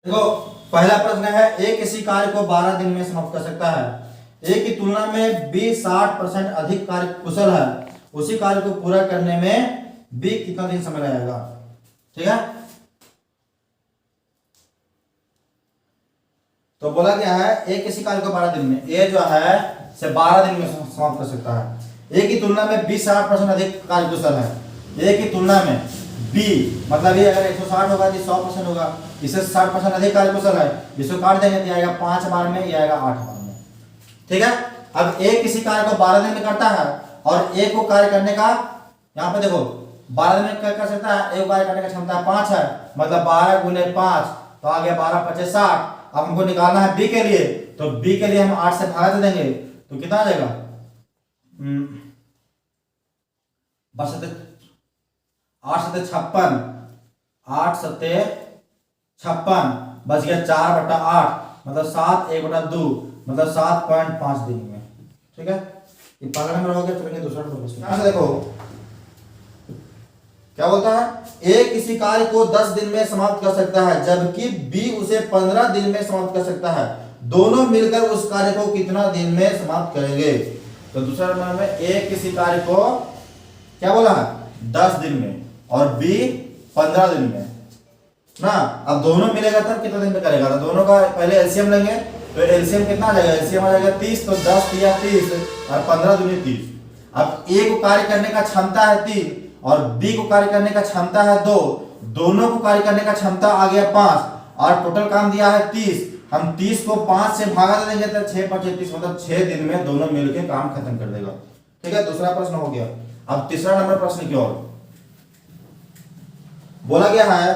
देखो पहला प्रश्न है, ए किसी कार्य को 12 दिन में समाप्त कर सकता है। ए की तुलना में बी 60% अधिक कार्य कुशल है, उसी कार्य को पूरा करने में बी कितना दिन समय लगेगा। ठीक है, तो बोला क्या है, ए किसी कार्य को 12 दिन में, ए जो है से 12 दिन में समाप्त कर सकता है। ए की तुलना में बी 60% अधिक कार्य कुशल है। ए की तुलना में बी मतलब ये अगर 160 होगा तो 100% होगा, इससे 60% अधिक कार्य कुशल है। इसको काट देंगे तो आएगा 5 बार में, ये आएगा 8 बार में। ठीक है, अब ए किसी कार्य को 12 दिन में करता है और ए को कार्य करने का, यहाँ पे देखो 12 दिन में कर सकता है, ए को कार्य करने का क्षमता 5 है, मतलब 12 गुने 5 तो आ गया 12 5 60। अब हमको निकालना है बी के लिए, तो बी के लिए हम 8 से भाग दे देंगे तो कितना आ जाएगा, 8 सत्ते 56, 8 सत्ते 56 बच गया 4/8 मतलब 7 1/2 मतलब 7.5 दिन में। ठीक है, ये पहला नंबर हो गया। चलेंगे दूसरा प्रश्न। यहां से देखो क्या बोलता है, ए किसी कार्य को 10 दिन में समाप्त कर सकता है जबकि बी उसे 15 दिन में समाप्त कर सकता है। दोनों मिलकर उस कार्य को कितना दिन में समाप्त करेंगे। तो दूसरा नंबर में ए किसी कार्य को क्या बोला है 10 दिन में और बी 15 दिन में ना। अब दोनों मिलेगा तब कितना दिन में करेगा, तो दोनों का पहले एलसीएम लेंगे, तो एलसीएम कितना आ जाएगा, एलसीएम आ जाएगा 30, तो 10 या 30 और 15 दूनी 30। अब ए को कार्य करने का क्षमता है 3 और बी को कार्य करने का क्षमता है 2, दोनों को कार्य करने का क्षमता आ गया 5 और टोटल काम दिया है 30। हम 30 को 5 से भागा देंगे तो 6 5 30 मतलब 6 दिन में दोनों मिलकर काम खत्म कर देगा। ठीक है, दूसरा प्रश्न हो गया। अब तीसरा नंबर प्रश्न की ओर बोला गया है,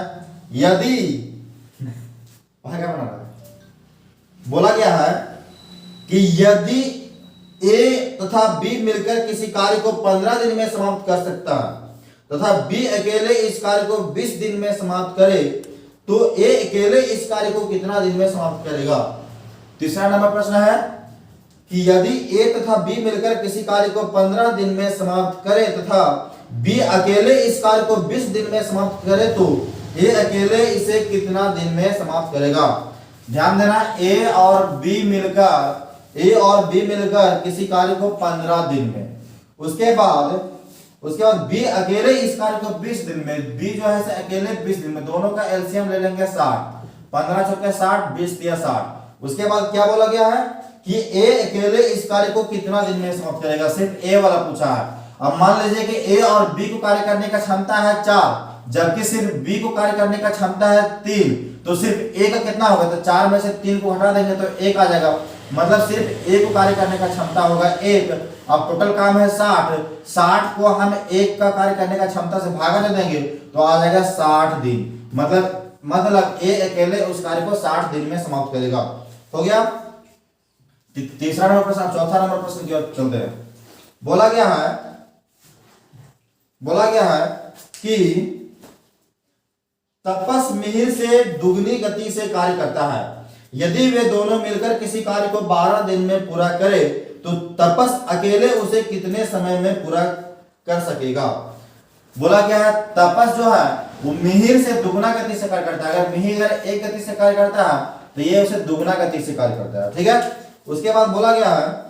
यदि क्या बना रहा है, बोला गया है कि यदि ए तथा बी मिलकर किसी कार्य को 15 दिन में समाप्त कर सकता है तथा बी अकेले इस कार्य को 20 दिन में समाप्त करे तो ए अकेले इस कार्य को कितना दिन में समाप्त करेगा। तीसरा नंबर प्रश्न है कि यदि ए तथा बी मिलकर किसी कार्य को 15 दिन में समाप्त करे तथा बी अकेले इस कार्य को 20 दिन में समाप्त करे तो ए अकेले इसे कितना दिन में समाप्त करेगा। ध्यान देना, ए और बी मिलकर किसी कार्य को 15 दिन में, उसके बाद बी अकेले इस कार्य को 20 दिन में, बी जो है अकेले 20 दिन में, दोनों का एलसीएम ले लेंगे 60, 15 चौके 60 20 दिया 60। उसके बाद क्या बोला गया है कि ए अकेले इस कार्य को कितना दिन में समाप्त करेगा, सिर्फ ए वाला पूछा है। अब मान लीजिए कि ए और बी को कार्य करने का क्षमता है 4 जबकि सिर्फ बी को कार्य करने का क्षमता है 3, तो सिर्फ ए का कितना होगा, तो 4 में से 3 को हटा देंगे तो 1 आ जाएगा, मतलब सिर्फ ए को कार्य करने का क्षमता होगा 1। अब टोटल काम है 60 को हम 1 का कार्य करने का क्षमता से भागा दे देंगे तो आ जाएगा 60 दिन, मतलब ए अकेले उस कार्य को 60 दिन में समाप्त करेगा। हो गया तीसरा नंबर प्रश्न। चौथा नंबर प्रश्न की ओर चलते हैं। बोला गया है कि तपस मिहिर से दुगनी गति से कार्य करता है। यदि वे दोनों मिलकर किसी कार्य को 12 दिन में पूरा करे तो तपस अकेले उसे कितने समय में पूरा कर सकेगा। बोला गया है तपस जो है वो मिहिर से दुगना गति से कार्य करता है। अगर मिहिर एक गति से कार्य करता है तो ये उसे दुगना गति से कार्य करता है। ठीक है, उसके बाद बोला गया है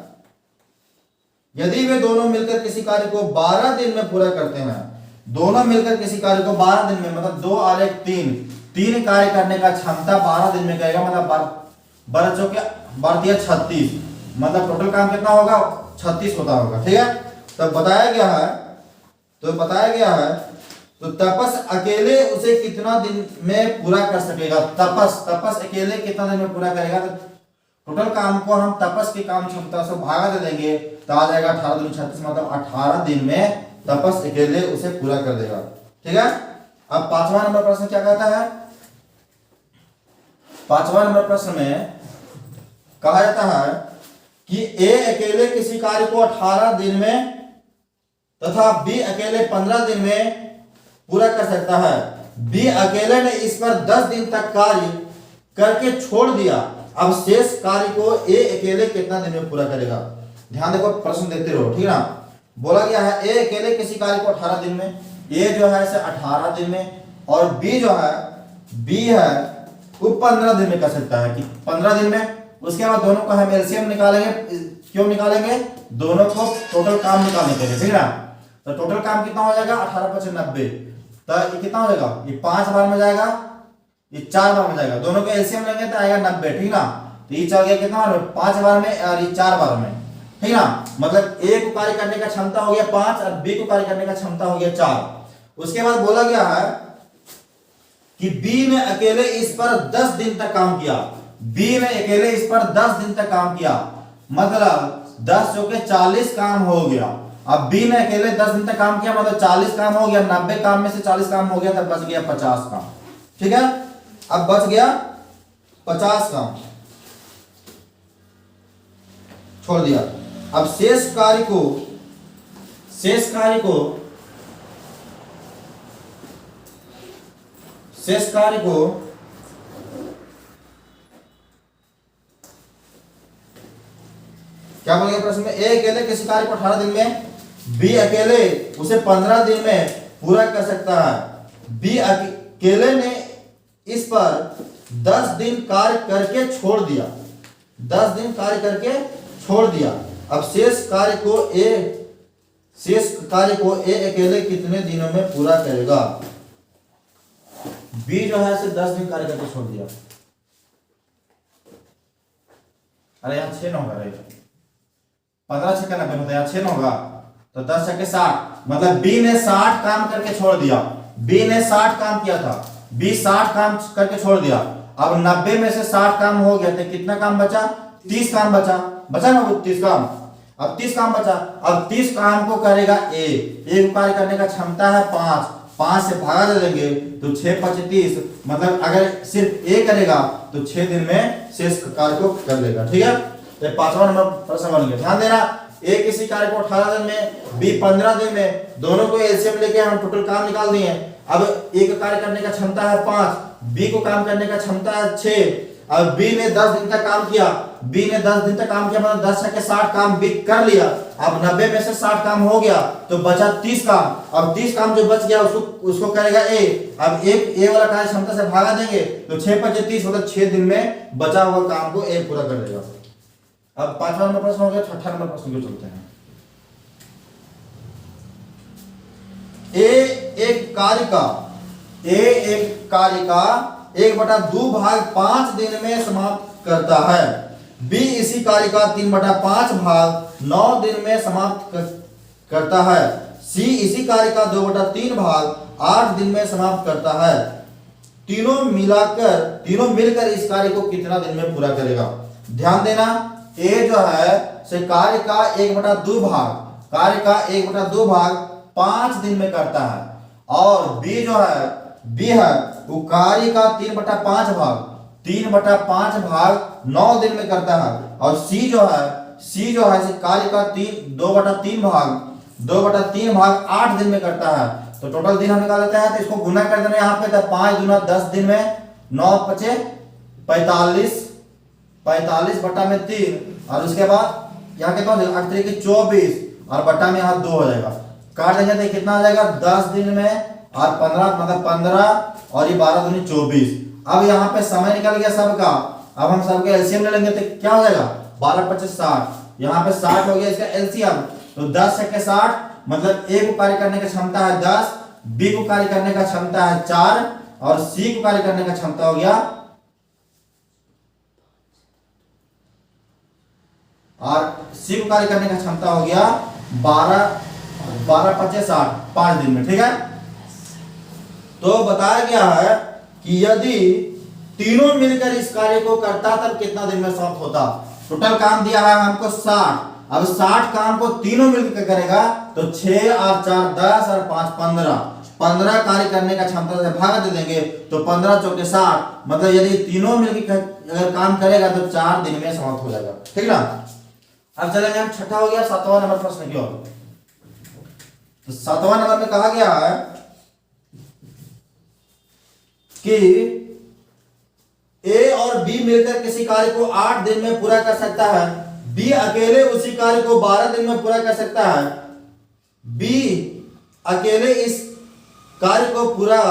यदि वे दोनों मिलकर किसी कार्य को 12 दिन में पूरा करते हैं, दोनों मिलकर किसी कार्य को 12 दिन में, मतलब 2 और 1 3 कार्य करने का क्षमता 12 दिन में करेगा, मतलब 12 36 मतलब टोटल काम कितना होगा 36 होता होगा। ठीक है, तो बताया गया है तो तपस अकेले उसे कितना दिन में पूरा कर सकेगा। तपस अकेले कितना दिन में पूरा करेगा, तो टोटल काम को हम तपस की काम क्षमता से भागा दे देंगे तो आ जाएगा 18 दूनी 36 मतलब 18 दिन में तपस अकेले उसे पूरा कर देगा। ठीक है, अब पांचवा नंबर प्रश्न क्या कहता है, पांचवा नंबर प्रश्न में कहा जाता है कि ए अकेले किसी कार्य को 18 दिन में तथा बी अकेले 15 दिन में पूरा कर सकता है। बी अकेले ने इस पर 10 दिन तक कार्य करके छोड़ दिया, अब शेष कार्य को ए अकेले कितना दिन में पूरा करेगा। ध्यान देखो, प्रश्न देखते रहो। ठीक है ना, बोला गया है ए अकेले किसी कार्य को 18 दिन में, ए जो है 18 दिन में और बी जो है वो 15 दिन में कर सकता है कि 15 दिन में। उसके बाद दोनों का हम एलसीएम निकालेंगे। क्यों निकालेंगे? दोनों को टोटल काम निकालने के लिए, ठीक है ना। तो टोटल काम कितना हो जाएगा? 18 × 90। तो ये कितना हो जाएगा? ये 5 बार में जाएगा, ये 4 बार में जाएगा। दोनों को एलसीएम लेंगे तो आएगा 90, ठीक ना। तो ये चल गया कितना बार में? 5 बार में, और ये 4 बार में, ठीक ना। मतलब ए को कार्य करने का क्षमता हो गया 5 और बी को कार्य करने का क्षमता हो गया 4। उसके बाद बोला गया है कि बी ने अकेले इस पर 10 दिन तक काम किया। बी ने अकेले इस पर 10 दिन तक काम किया, मतलब 10 जो के 40 काम हो गया। अब बी ने अकेले 10 दिन तक काम किया, मतलब 40 काम हो गया। 90 काम में से 40 काम हो गया, तब बच गया 50 काम, ठीक है। अब बच गया 50 काम, छोड़ दिया। अब शेष कार्य को क्या बोलेंगे प्रश्न में? ए अकेले किसी कार्य को 18 दिन में, बी अकेले उसे 15 दिन में पूरा कर सकता है। बी अकेले ने इस पर 10 दिन कार्य करके छोड़ दिया, 10 दिन कार्य करके छोड़ दिया। अब शेष कार्य को ए अकेले कितने दिनों में पूरा करेगा? बी जो है इसे 10 दिन कार्य करके छोड़ दिया। अरे यहाँ 6 न होगा, 15 × 90 होता है, यहाँ 6 न होगा, तो 10 × 60, मतलब बी ने 60 काम करके छोड़ दिया। बी ने 60 काम किया था, बी 60 काम करके छोड़ दिया। अब 90 में से 60 काम हो गया तो कितना काम बचा? 30 काम बचा ना, 30 काम। अब 30 काम बचा। अब 30 काम को करेगा ए को कार्य करने का क्षमता है 5 से भागा दे देंगे तो 6 × 5 = 30, मतलब अगर सिर्फ ए करेगा तो 6 दिन में शेष कार्य को कर लेगा, ठीक है। तो 5वां नंबर प्रश्न बन गया। ध्यान देना, ए किसी कार्य को 18 दिन में, बी 15 दिन में, दोनों को एलसीएम लेके हम टोटल काम निकाल दिए। अब ए का कार्य करने का क्षमता है 5, बी को काम करने का क्षमता है 6। अब बी ने 10 दिन तक काम किया, मतलब 10 × 60 काम बी कर लिया। अब 90 में से 60 काम हो गया तो बचा 30 काम। अब 30 काम जो बच गया उसको करेगा ए। अब ए वाला कार्य क्षमता से भागा देंगे तो 6 × 5 = 30, मतलब 6 दिन में बचा हुआ काम को ए पूरा कर देगा। अब 5वां नंबर प्रश्न हो गया। 6ठा नंबर प्रश्न को चलते हैं। एक कार्य का 1/2 भाग 5 दिन में समाप्त करता है। बी इसी कार्य का 3/5 भाग 9 दिन में समाप्त करता है। सी इसी कार्य का 2/3 भाग 8 दिन में समाप्त करता है। तीनों मिलकर इस कार्य को कितना दिन में पूरा करेगा? ध्यान देना, ए जो है से कार्य का 1/2 भाग 5 दिन में करता है, और बी जो है वो कार्य का 3/5 भाग 9 दिन में करता है, और सी जो है से कार्य का 2/3 भाग 8 दिन में करता है। तो टोटल दिन हम निकाल लेते हैं, तो इसको गुना कर देना यहाँ पे, तो 5 × 10 दिन में, 9 × 5 = 45/3, और उसके बाद यहाँ कितना हो जाएगा? 8 × 24, और बट्टा में यहाँ 2 हो जाएगा। काट देंगे तो कितना हो जाएगा? 10 दिन में और 15, मतलब 15, और ये 12 × 24। अब यहाँ पे समय निकल गया सबका। अब हम सबके एलसीएम ले लेंगे तो क्या हो जाएगा? 12 × 25 = 60। यहाँ पे 60 हो गया इसका एलसीएम, तो 10 × 60, मतलब ए को कार्य करने की क्षमता है 10, बी को कार्य करने का क्षमता है 4, और सी को कार्य करने का क्षमता हो गया, और सी को कार्य करने का क्षमता हो गया 12 × 5 = 60, 5 दिन में, ठीक है। तो बताया गया है कि यदि तीनों मिलकर इस कार्य को करता तब कितना दिन में समाप्त होता। टोटल काम दिया है हमको 60। अब 60 काम को तीनों मिलकर करेगा तो 6 और 4 10 और 5 15 कार्य करने का क्षमता से भाग दे देंगे तो 15 × 4 = 60, मतलब यदि तीनों मिलकर अगर काम करेगा तो 4 दिन में समाप्त हो जाएगा, ठीक ना। अब चलेंगे हम, छठा हो गया 7वां नंबर प्रश्न की ओर। तो 7वां नंबर में कहा गया है कि ए और बी मिलकर किसी कार्य को 8 दिन में पूरा कर सकता है। बी अकेले उसी कार्य को 12 दिन में पूरा कर सकता है। बी अकेले इस कार्य को पूरा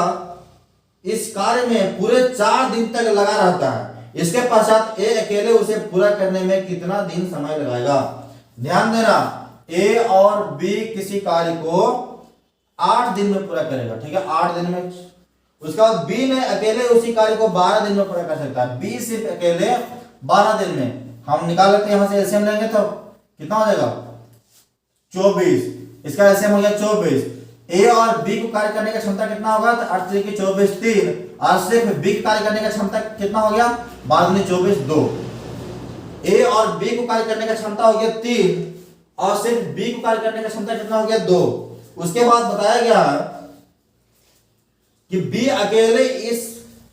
इस कार्य में पूरे 4 दिन तक लगा रहता है, इसके पश्चात ए अकेले उसे पूरा करने में कितना दिन समय लगाएगा। ध्यान देना, ए और बी किसी कार्य को 8 दिन में पूरा करेगा, ठीक है, 8 दिन में। उसके बाद बी ने अकेले उसी कार्य को 12 दिन में पूरा कर सकता है। बी सिर्फ अकेले 12 दिन में। हम निकाल लेते हैं, यहां से एलसीएम लेंगे तो कितना हो जाएगा 24, इसका एलसीएम हो गया 24। ए और बी को कार्य करने का क्षमता कितना होगा, तो 8 3 24 3, और सिर्फ बी कार्य करने का क्षमता कितना हो गया 12 24 2। ए और बी को कार्य करने का क्षमता हो गया 3, और सिर्फ बी को कार्य करने का क्षमता कितना हो गया 2। उसके बाद बताया गया कि बी अकेले इस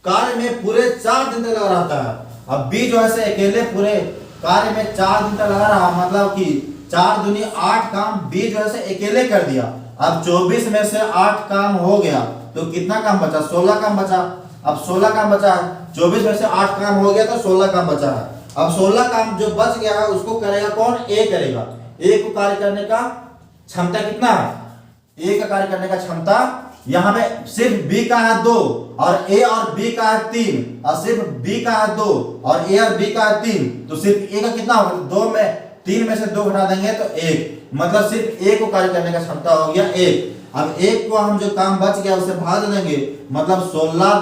कार्य में पूरे 4 दिन तक लगा रहता है। अब बी जो है से अकेले पूरे कार्य में 4 दिन तक लगा रहा, मतलब कि 4 दूनी 8 काम बी जो है से अकेले कर दिया। अब 24 में से 8 काम हो गया तो कितना काम बचा, 16 काम बचा। अब 16 काम बचा है, 24 में से 8 काम हो गया तो 16 काम बचा है। अब 16 काम जो बच गया है उसको करेगा कौन, ए करेगा। ए को कार्य करने का क्षमता कितना है, ए का कार्य करने का क्षमता यहां पे सिर्फ बी का है 2, और ए और बी का है 3, और सिर्फ बी का है 2, और ए और बी का है 3, तो सिर्फ ए का कितना होगा, 2 में 3 में से 2 घटा देंगे तो 1, मतलब सिर्फ ए को कार्य करने का क्षमता हो गया 1। अब 1 को हम जो काम बच गया उसे भाग देंगे, मतलब 16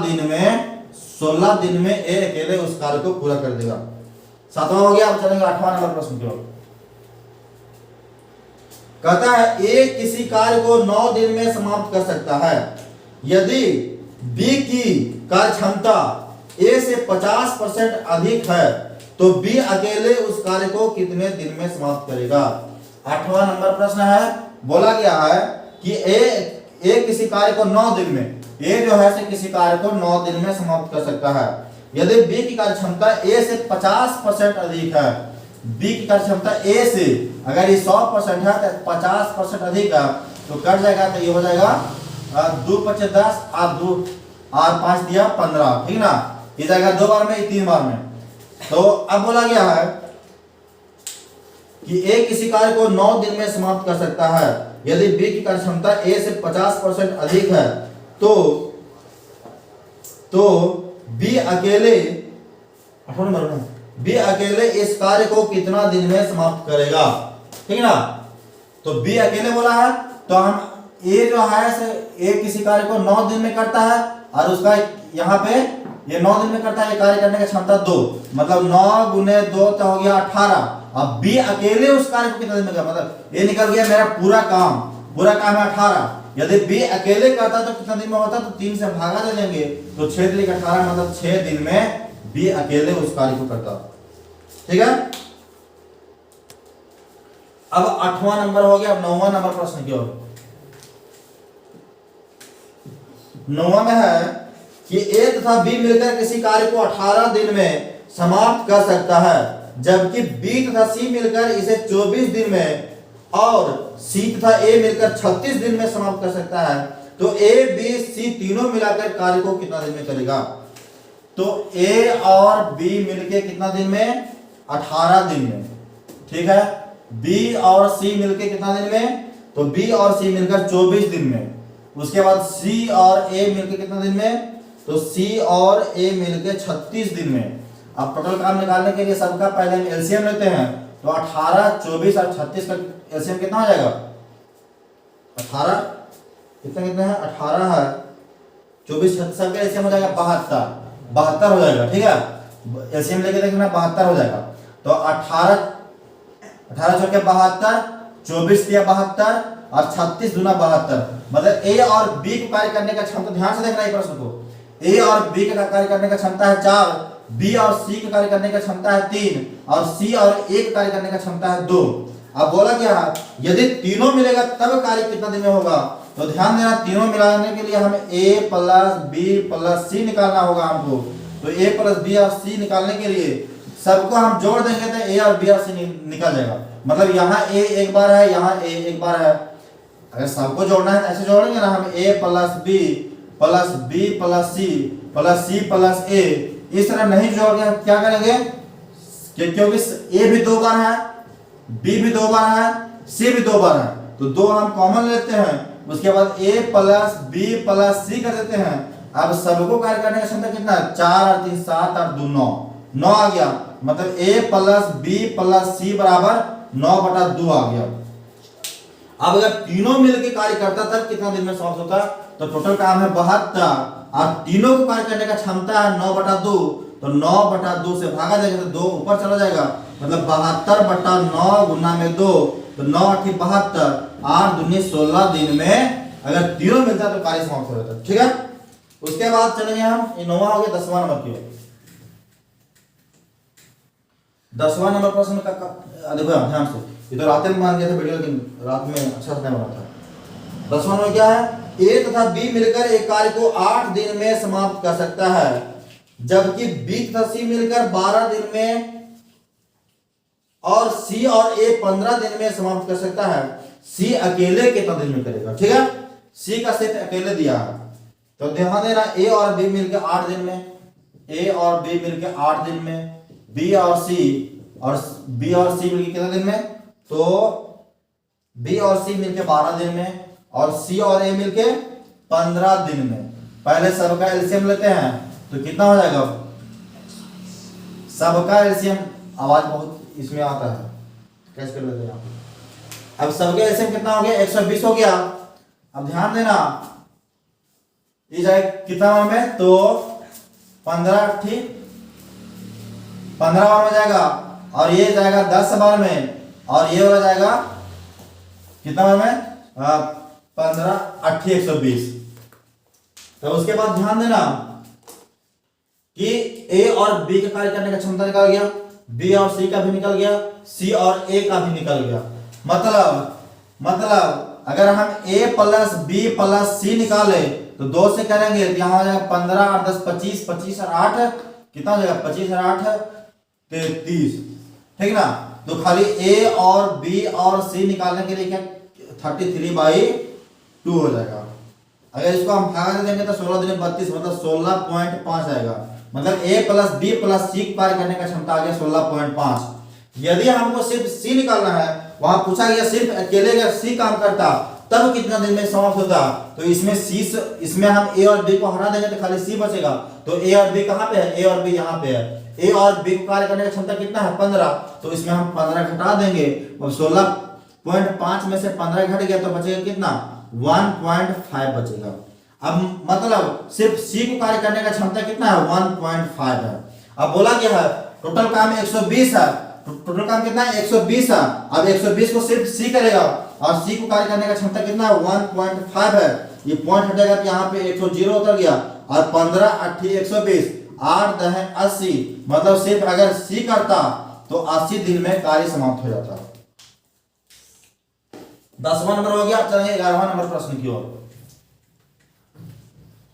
दिन में ए अकेले उस कार्य को पूरा कर देगा। 7वां हो गया। अब चलेंगे 8वां नंबर प्रश्न की ओर। कहता है ए किसी कार्य को 9 दिन में समाप्त कर सकता है। यदि बी की कार्य क्षमता ए से 50% अधिक है तो बी अकेले उस कार्य को कितने दिन में समाप्त करेगा। 8वां नंबर प्रश्न है। बोला गया है कि ए किसी कार्य को 9 दिन में, ए जो है से किसी कार्य को 9 दिन में समाप्त कर सकता है। यदि बी की कार्य क्षमता ए से 50% अधिक है, बी की कार्य क्षमता ए से अगर ये 100% है तो 50% अधिक है, तो कट जाएगा, तो ये हो जाएगा 2 5 10 और 2 और 5 दिया 15, ठीक ना। ये जाएगा 2 बार में, 3 बार में। तो अब बोला गया है कि ए किसी कार्य को 9 दिन में समाप्त कर सकता है। यदि बी की कार्य क्षमता ए से 50% अधिक है तो बी अकेले इस कार्य को कितना दिन में समाप्त करेगा, ठीक ना। तो बी अकेले बोला है, तो हम ए जो है ए किसी कार्य को 9 दिन में करता है, और उसका यहाँ पे ये 9 दिन में करता है, ये कार्य करने की क्षमता 2, मतलब 9 गुने 2 तो हो गया 18। अब बी अकेले उस कार्य को कितना दिन में करता, मतलब ये निकल गया मेरा पूरा काम है 18। यदि बी अकेले करता तो कितना दिन में होता, तो 3 से भागा दे देंगे, तो 6 3 18, मतलब 6 दिन में बी अकेले उस कार्य को करता, ठीक है। अब 8वां नंबर हो गया। अब 9वां नंबर प्रश्न की ओर। 9वां में है कि ए तथा बी मिलकर किसी कार्य को 18 दिन में समाप्त कर सकता है, जबकि बी तथा सी मिलकर इसे 24 दिन में और सी तथा ए मिलकर 36 दिन में समाप्त कर सकता है। तो ए बी सी तीनों मिलाकर कार्य को कितना दिन में करेगा। तो ए और बी मिलकर कितना दिन में, 18 दिन में, ठीक है। बी और सी मिलकर कितना दिन में, तो बी और सी मिलकर 24 दिन में। उसके बाद सी और ए मिलकर कितना दिन में, तो सी और ए मिलकर 36 दिन में। अब टोटल काम निकालने के लिए सबका पहले हम एलसीएम लेते हैं, तो 18 24 और 36 का एलसीएम कितना हो जाएगा, 18 कितना है, 18 है 24 36 सबका एलसीएम हो जाएगा 72 हो जाएगा, ठीक है। एलसीएम लेके देखना 72 हो जाएगा। तो 18 चौके 72, 24 दिया 72 और 36 दूना 72, मतलब ए और बी को कार्य करने का क्षमता, ध्यान से देखना है प्रश्न को, ए और बी का कार्य करने का क्षमता है 4, बी और सी का कार्य करने का क्षमता है 3, और सी और ए का कार्य करने का क्षमता है 2। अब बोला क्या है, यदि तीनों मिलेगा तब कार्य कितना दिन में होगा। तो ध्यान देना, तीनों मिलाने के लिए हमें ए प्लस बी प्लस सी निकालना होगा हमको। तो ए प्लस बी और सी निकालने के लिए सबको हम जोड़ देंगे तो ए और बी और सी निकल जाएगा। मतलब यहाँ ए एक बार है, यहाँ ए एक बार है। अगर सबको जोड़ना है तो ऐसे जोड़ेंगे ना, हम A plus B plus C plus A, इस तरह नहीं जोड़ के हम क्या करेंगे, क्योंकि ए भी 2 बार है, बी भी 2 बार है, सी भी 2 बार है, तो 2 हम कॉमन लेते हैं। उसके बाद ए प्लस बी प्लस सी कर देते हैं, अब सबको कार्य करने का क्षमता कितना है? 4 और 3 7 और 2 9, 9 आ गया। मतलब A plus B plus C बराबर 9/2 आ गया। अब अगर तीनों मिलकर कार्य करता तब कितना दिन में समाप्त होता? तो टोटल काम है 72 और तीनों को कार्य करने का क्षमता है 9/2, तो 9/2 से भागा जाएगा तो 2 ऊपर चला जाएगा, मतलब 72/9 गुना में 2, तो 9 8 72, 8 दूनी 16 दिन में अगर तीनों मिलता तो कार्य समाप्त हो जाता। ठीक है, उसके बाद चलेंगे हम इनोवा हो गया 10वां नंबर की ओर। 10वां नंबर प्रश्न का देखो ध्यान से, ये तो रात में मान गए थे वीडियो, लेकिन रात में अच्छा से नहीं बना था। 10वां नंबर क्या है? ए तथा बी मिलकर एक कार्य को 8 दिन में समाप्त कर सकता है, जबकि बी तथा सी मिलकर 12 दिन में और सी और ए 15 दिन में समाप्त कर सकता है। सी अकेले कितना दिन में करेगा? ठीक है, सी का सेट अकेले दिया है, तो ध्यान देना ए और बी मिलकर 8 दिन में, ए और बी मिलकर 8 दिन में, बी और सी मिलकर कितना दिन में? तो बी और सी मिलकर 12 दिन में और सी और ए मिलके 15 दिन में। पहले सबका एलसीएम लेते हैं तो कितना हो जाएगा? सबका एलसीएम, आवाज बहुत इसमें आता है, कैसे कर लेते हैं? अब सबका एलसीएम कितना हो गया? 120 हो गया। अब ध्यान देना, ये जाए कितना बार में? तो 15 बार में जाएगा, और ये जाएगा 10 बार में, और ये वाला जाएगा कितना बार में? 15 8 120। तो उसके बाद ध्यान देना कि ए और बी का कार्य करने का क्षमता निकल गया, बी और सी का भी निकल गया, सी और ए का भी निकल गया। मतलब अगर हम ए प्लस बी प्लस सी निकाले तो 2 से करेंगे तो यहाँ हो जाएगा 15 और 10 25, 25 और 8 कितना हो जाएगा? 25 और 8 33। ठीक ना, तो खाली ए और बी और सी निकालने के लिए क्या 33/2 हो जाएगा। अगर इसको हम भाग देंगे तो 16 दिन 32, मतलब 16.5 आएगा। मतलब ए प्लस बी प्लस सी कार्य करने का क्षमता आ गया 16.5। यदि हमको सिर्फ सी निकालना है, वहां पूछा गया सिर्फ अकेले अगर सी काम करता तब कितना दिन में समाप्त होता, तो इसमें हम ए और बी को हटा देंगे तो खाली सी बचेगा। तो ए और बी कहां पे है? ए और बी यहाँ पे है। ए और बी को कार्य करने का क्षमता कितना है? 15, तो इसमें हम 15 घटा देंगे और 16.5 में से 15 घट गया तो बचेगा कितना? 1.5 बचेगा। अब मतलब सिर्फ सी को कार्य करने का क्षमता कितना है? 1.5 है। अब बोला गया है टोटल काम 120 है, टोटल काम कितना है? 120 है। अब 120 को सिर्फ सी करेगा और सी को कार्य करने का क्षमता कितना है? 1.5 है। ये पॉइंट हटेगा तो यहाँ पे 100 उतर गया, और 15 8 120, 8 10 80, मतलब सिर्फ अगर सी करता तो 80 दिन में कार्य समाप्त हो जाता। 10वां नंबर हो गया। चलिए 11वां नंबर प्रश्न की ओर।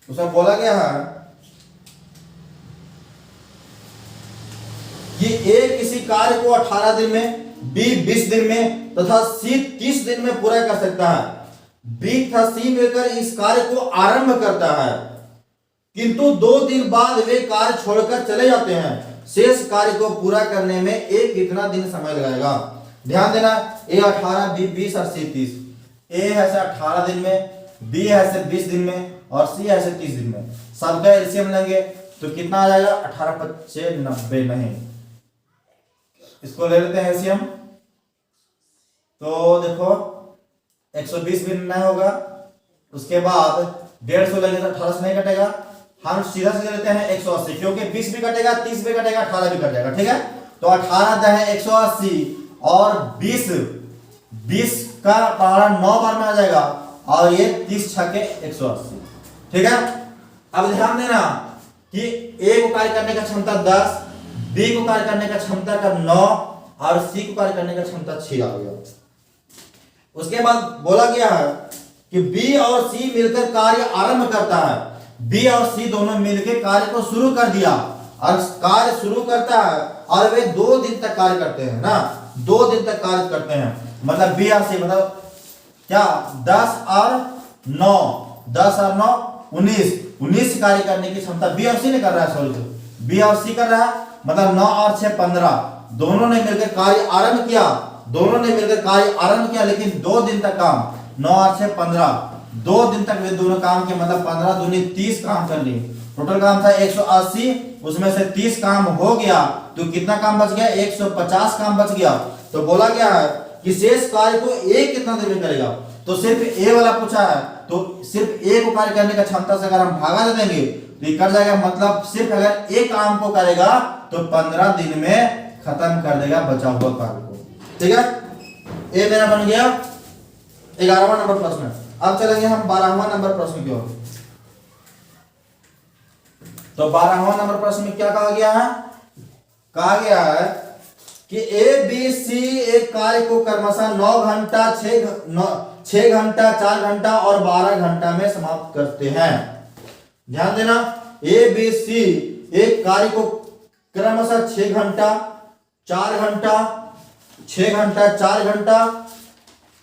उसमें बोला गया है कि ए किसी कार्य को 18 दिन में, बी 20 दिन में तथा सी 30 दिन में पूरा कर सकता है। बी तथा सी मिलकर इस कार्य को आरंभ करता है, किंतु 2 दिन बाद वे कार्य छोड़कर चले जाते हैं। शेष कार्य को पूरा करने में ए कितना दिन समय लगाएगा? ध्यान देना, ए 18, बी 20 और सी 30। ए है से 18 दिन में, बी है से 20 दिन में और सी है से 30 दिन में। सबका एलसीएम लेंगे तो कितना आ जाएगा? 18 25 90 नहीं, इसको ले लेते हैं एलसीएम। तो देखो 120 भी नहीं होगा, उसके बाद 150 लेंगे तो 18 से नहीं कटेगा। हम सीधा से लेते हैं 180, क्योंकि 20 भी कटेगा, 30 भी कटेगा, 18 भी कट जाएगा। ठीक है, तो 18 10 180 और 20 का पहाड़ा 9 बार में आ जाएगा, और ये 30 छके 180। ठीक है, अब ध्यान देना कि ए को कार्य करने का क्षमता 10, बी को कार्य करने का क्षमता का 9 और सी को कार्य करने का क्षमता 6 आ गया। उसके बाद बोला गया है कि बी और सी मिलकर कार्य आरंभ करता है। बी और सी दोनों मिलकर कार्य को शुरू कर दिया, और कार्य शुरू करता है और वे 2 दिन तक कार्य करते हैं ना, 2 दिन तक कार्य करते हैं। मतलब बी और सी मतलब क्या 10 और 9 19 कार्य करने की क्षमता बी और सी ने कर रहा है। सॉरी, बी और सी कर रहा है, मतलब 9 और 6 15, दोनों ने मिलकर कार्य आरंभ किया, लेकिन 2 दिन तक काम, 9 और 6 15, 2 दिन तक वे दोनों काम किए, मतलब 15 दूनी 30 काम कर लिए। टोटल काम था 180, उसमें से 30 काम हो गया तो कितना काम बच गया? 150 काम बच गया। तो बोला गया है कि शेष कार्य को ए कितना देर में करेगा, तो सिर्फ ए वाला पूछा है, तो सिर्फ ए को कार्य करने का क्षमता से अगर हम भागा दे देंगे तो ये कर जाएगा, मतलब सिर्फ अगर ए काम को करेगा तो 15 दिन में खत्म कर देगा बचा हुआ कार्य को। ठीक है, ए मेरा बन गया 11वां नंबर प्रश्न। अब चलेंगे हम 12वां नंबर प्रश्न की ओर। तो 12वां नंबर प्रश्न में क्या कहा गया है? कहा गया है कि ए बी सी एक कार्य को क्रमशः 9 घंटा, 6 घंटा, 4 घंटा और 12 घंटा में समाप्त करते हैं। ध्यान देना, ए बी सी एक कार्य को क्रमशः 6 घंटा, 4 घंटा, 6 घंटा, 4 घंटा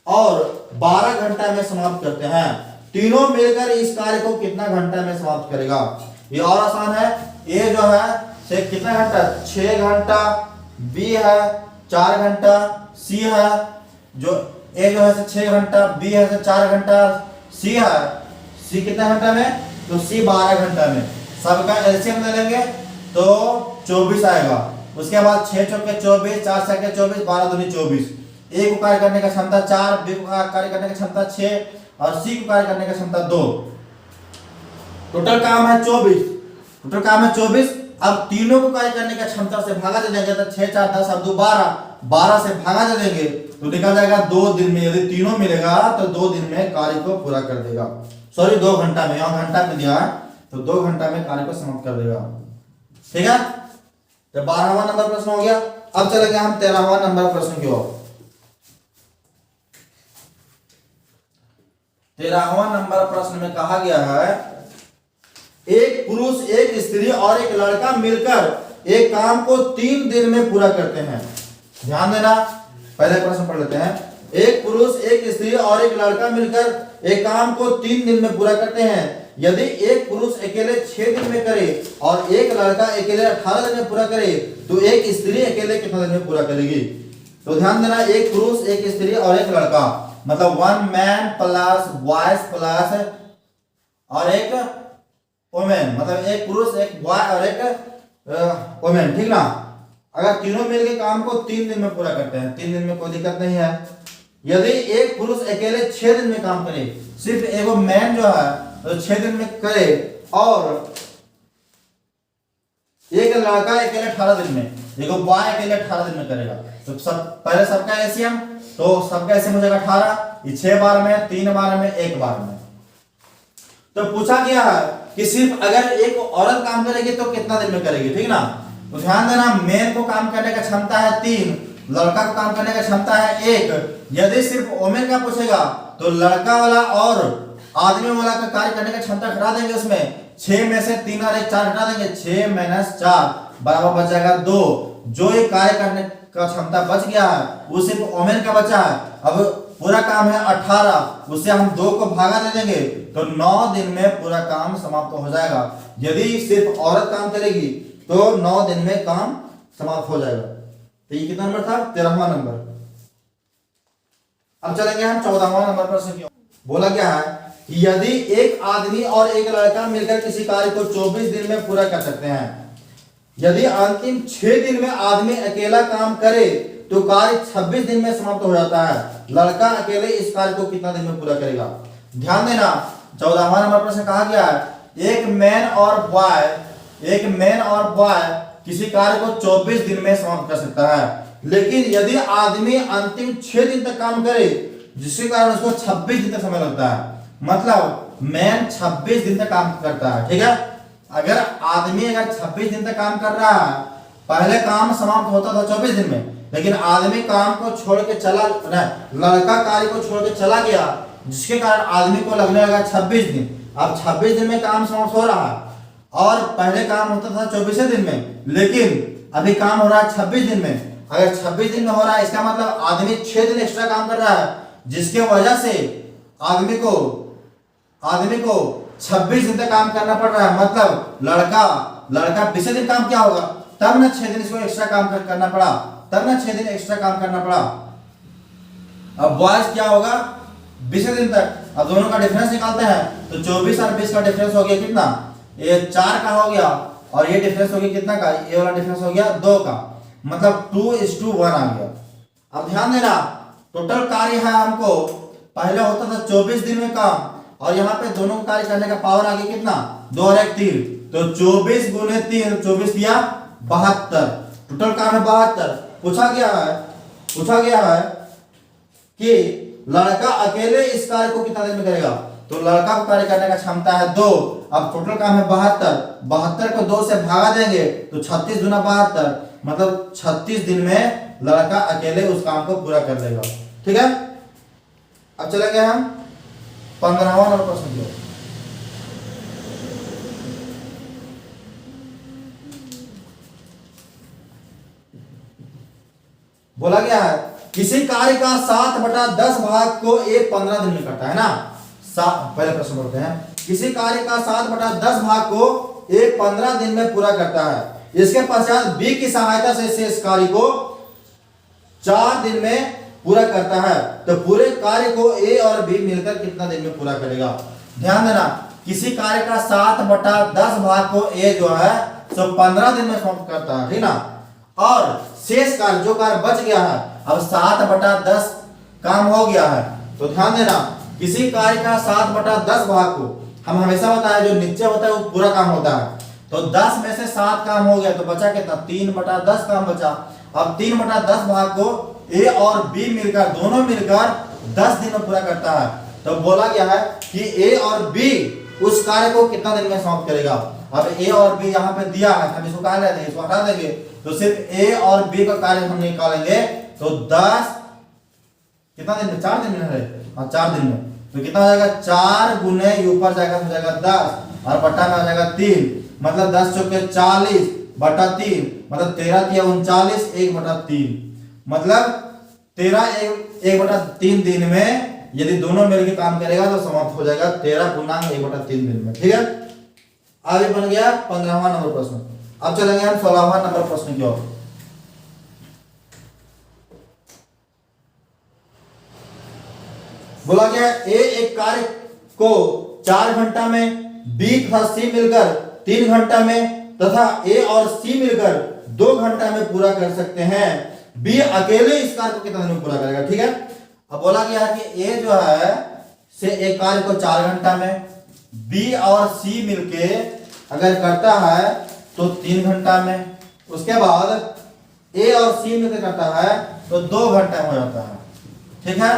और 12 घंटा में समाप्त करते हैं। तीनों मिलकर इस कार्य को कितना घंटा में समाप्त करेगा? ये और आसान है। ए जो है से कितना घंटा? 6 घंटा, बी है 4 घंटा, सी है जो ए जो है 6 घंटा, बी है 4 घंटा, सी है सी कितना घंटा में? तो सी 12 घंटा में। सबका एलसीएम ले लेंगे तो 24 आएगा। उसके बाद 6 चौके 24, 4 छक्के 24, 12 दूनी 24। ए को कार्य करने का क्षमता 4, बी को कार्य करने का क्षमता 6 और सी को कार्य करने का क्षमता 2। टोटल काम है 24। टोटल काम है 24। अब तीनों को कार्य करने का क्षमता से भागा दे देंगे तो 6 4 10 अब 2 12, 12 से भागा दे देंगे तो निकल जाएगा 2 दिन में। यदि तीनों मिलेगा तो 2 दिन में कार्य को पूरा कर देगा। सॉरी 2 घंटा में, यहाँ घंटा में दिया है तो 2 घंटा में कार्य को समाप्त कर देगा। ठीक है, तो 12वां नंबर प्रश्न हो गया। अब चलेंगे हम 13वां नंबर प्रश्न की ओर। 13वां नंबर प्रश्न में कहा गया है एक पुरुष, एक स्त्री और एक लड़का मिलकर एक काम को 3 दिन में पूरा करते हैं। ध्यान देना, पहले प्रश्न पढ़ लेते हैं। एक पुरुष, एक स्त्री और एक लड़का मिलकर एक काम को 3 दिन में पूरा करते हैं। यदि एक पुरुष अकेले 6 दिन में करे और एक लड़का अकेले 18 दिन में पूरा करे तो एक स्त्री अकेले कितना दिन में पूरा करेगी? तो ध्यान देना, एक पुरुष, एक स्त्री और एक लड़का, मतलब 1 मैन प्लस बॉयज प्लस और एक वुमेन, मतलब एक पुरुष, एक बॉय और एक वुमेन। ठीक ना, अगर तीनों मिलकर काम को 3 दिन में पूरा करते हैं, 3 दिन में कोई दिक्कत नहीं है। यदि एक पुरुष अकेले 6 दिन में काम करे, सिर्फ एगो मैन जो है तो 6 दिन में करे और एक लड़का अकेले 18 दिन में, एगो बॉय अकेले 18 दिन में करेगा तो सब पहले सबका एलसीएम, तो सबका एलसीएम हो जाएगा 18। ये 6 बार में, 3 बार में, 1 बार में। तो पूछा गया है कि सिर्फ अगर एक औरत काम करेगी तो कितना दिन में करेगी? ठीक ना, तो ध्यान देना, मैन को काम करने का क्षमता है 3, लड़का को काम करने का क्षमता है 1। यदि सिर्फ वुमेन का पूछेगा तो लड़का वाला और आदमी वाला का कार्य करने का क्षमता घटा देंगे, उसमें 6 में से 3 और 1 4 घटा देंगे, 6 - 4 बराबर बच जाएगा 2। जो ये कार्य करने का क्षमता बच गया है वो सिर्फ वुमेन का बचा है। अब पूरा काम है 18, उससे हम 2 को भागा दे देंगे तो 9 दिन में पूरा काम समाप्त हो जाएगा। यदि सिर्फ औरत काम करेगी तो 9 दिन में काम समाप्त हो जाएगा। तो ये कितना नंबर था? 13वां नंबर। अब चलेंगे हम 14वां नंबर प्रश्न की ओर। बोला गया है कि यदि एक आदमी और एक लड़का मिलकर किसी कार्य को 24 दिन में पूरा कर सकते हैं, यदि अंतिम 6 दिन में आदमी अकेला काम करे तो कार्य 26 दिन में समाप्त हो जाता है। लड़का अकेले इस कार्य को कितना दिन में पूरा करेगा? ध्यान देना, 14वां नंबर प्रश्न कहा गया है एक मैन और बॉय किसी कार्य को 24 दिन में समाप्त कर सकता है, लेकिन यदि आदमी अंतिम 6 दिन तक काम करे जिसके कारण उसको 26 दिन तक समय लगता है, मतलब मैन 26 दिन तक काम करता है। ठीक है, अगर आदमी 26 दिन तक काम कर रहा है, पहले काम समाप्त होता था 24 दिन में, लेकिन आदमी काम को छोड़ के चला, लड़का कार्य को छोड़ के चला गया जिसके कारण आदमी को लगने लगा 26 दिन। अब 26 दिन में काम समाप्त हो रहा है और पहले काम होता था 24 दिन में, लेकिन अभी काम हो रहा है 26 दिन में। अगर 26 दिन में हो रहा है इसका मतलब आदमी 6 दिन एक्स्ट्रा काम कर रहा है, जिसके वजह से आदमी को 26 दिन तक काम करना पड़ रहा है। मतलब लड़का 20 दिन काम किया होगा तब ना 6 दिन इसको एक्स्ट्रा काम करना पड़ा, तब ना 6 दिन एक्स्ट्रा काम करना पड़ा। अब बॉयज क्या होगा 20 दिन तक अब दोनों का डिफरेंस निकालते हैं तो 24 और 20 का डिफरेंस हो गया कितना, ये 4 का हो गया और ये डिफरेंस हो गया कितना का, ये वाला डिफरेंस हो गया 2 का, मतलब 2:1 आ गया। अब ध्यान देना टोटल कार्य है हमको पहले होता था 24 दिन में काम और यहाँ पे दोनों का कार्य करने का पावर आ गया कितना 2 और 1 3, तो 24 गुने 3 24 दिया 72, टोटल काम है 72। पूछा गया है कि लड़का अकेले इस कार्य को कितना दिन में करेगा, तो लड़का को कार्य करने का क्षमता है 2, अब टोटल काम है 72, 72 को 2 से भागा देंगे तो 36 गुना 72, मतलब 36 दिन में लड़का अकेले उस काम को पूरा कर लेगा। ठीक है, अब चलेंगे हम 15वां नंबर प्रश्न की ओर। बोला गया है किसी कार्य का 7/10 भाग को एक 15 दिन में करता है ना। पहले प्रश्न बोलते हैं किसी कार्य का 7/10 भाग को एक 15 दिन में पूरा करता है, इसके पश्चात बी की सहायता से शेष कार्य को 4 दिन में पूरा करता है, तो पूरे कार्य को ए और बी मिलकर कितना दिन में पूरा करेगा। ध्यान देना किसी कार्य का 7/10 भाग को ए जो है तो 15 दिन में समाप्त करता है, ठीक ना, और शेष कार्य जो कार्य बच गया है अब 7/10 काम हो गया है, तो ध्यान देना किसी कार्य का 7/10 भाग को हम हमेशा बताया जो नीचे होता है वो पूरा काम होता है, तो 10 में से 7 काम हो गया तो बचा कितना 3/10 काम बचा। अब 3/10 भाग को ए और बी मिलकर दोनों मिलकर 10 दिन में पूरा करता है, तो बोला गया है कि ए और बी उस कार्य को कितना दिन में समाप्त करेगा। अब ए और बी यहाँ पे दिया है, हम इसको कहा लेते हैं, इसको हटा देंगे तो सिर्फ ए और बी का कार्य हम निकालेंगे तो 10 कितना दिन में 4 दिन में है, हाँ 4 दिन में, तो कितना हो जाएगा 4 गुने ऊपर जाएगा तो जाएगा 10 और बट्टा में आ जाएगा 3, मतलब 10 चौके 40 बटा 3, मतलब 13 तिया 39 1/3, मतलब 13 1/3 दिन में यदि दोनों मिलकर काम करेगा तो समाप्त हो जाएगा 13 × 1/3 दिन में। ठीक है, आगे बन गया 15वां नंबर प्रश्न। अब चलेंगे हम 16वां नंबर प्रश्न की ओर। बोला गया ए एक कार्य को 4 घंटा में, बी तथा सी मिलकर 3 घंटा में तथा ए और सी मिलकर 2 घंटा में पूरा कर सकते हैं, बी अकेले इस कार्य को कितना दिन में पूरा करेगा। ठीक है, अब बोला गया है कि ए जो है से एक कार्य को 4 घंटा में, बी और सी मिलके अगर करता है तो 3 घंटा में, उसके बाद ए और सी मिलकर करता है तो 2 घंटा में हो जाता है। ठीक है,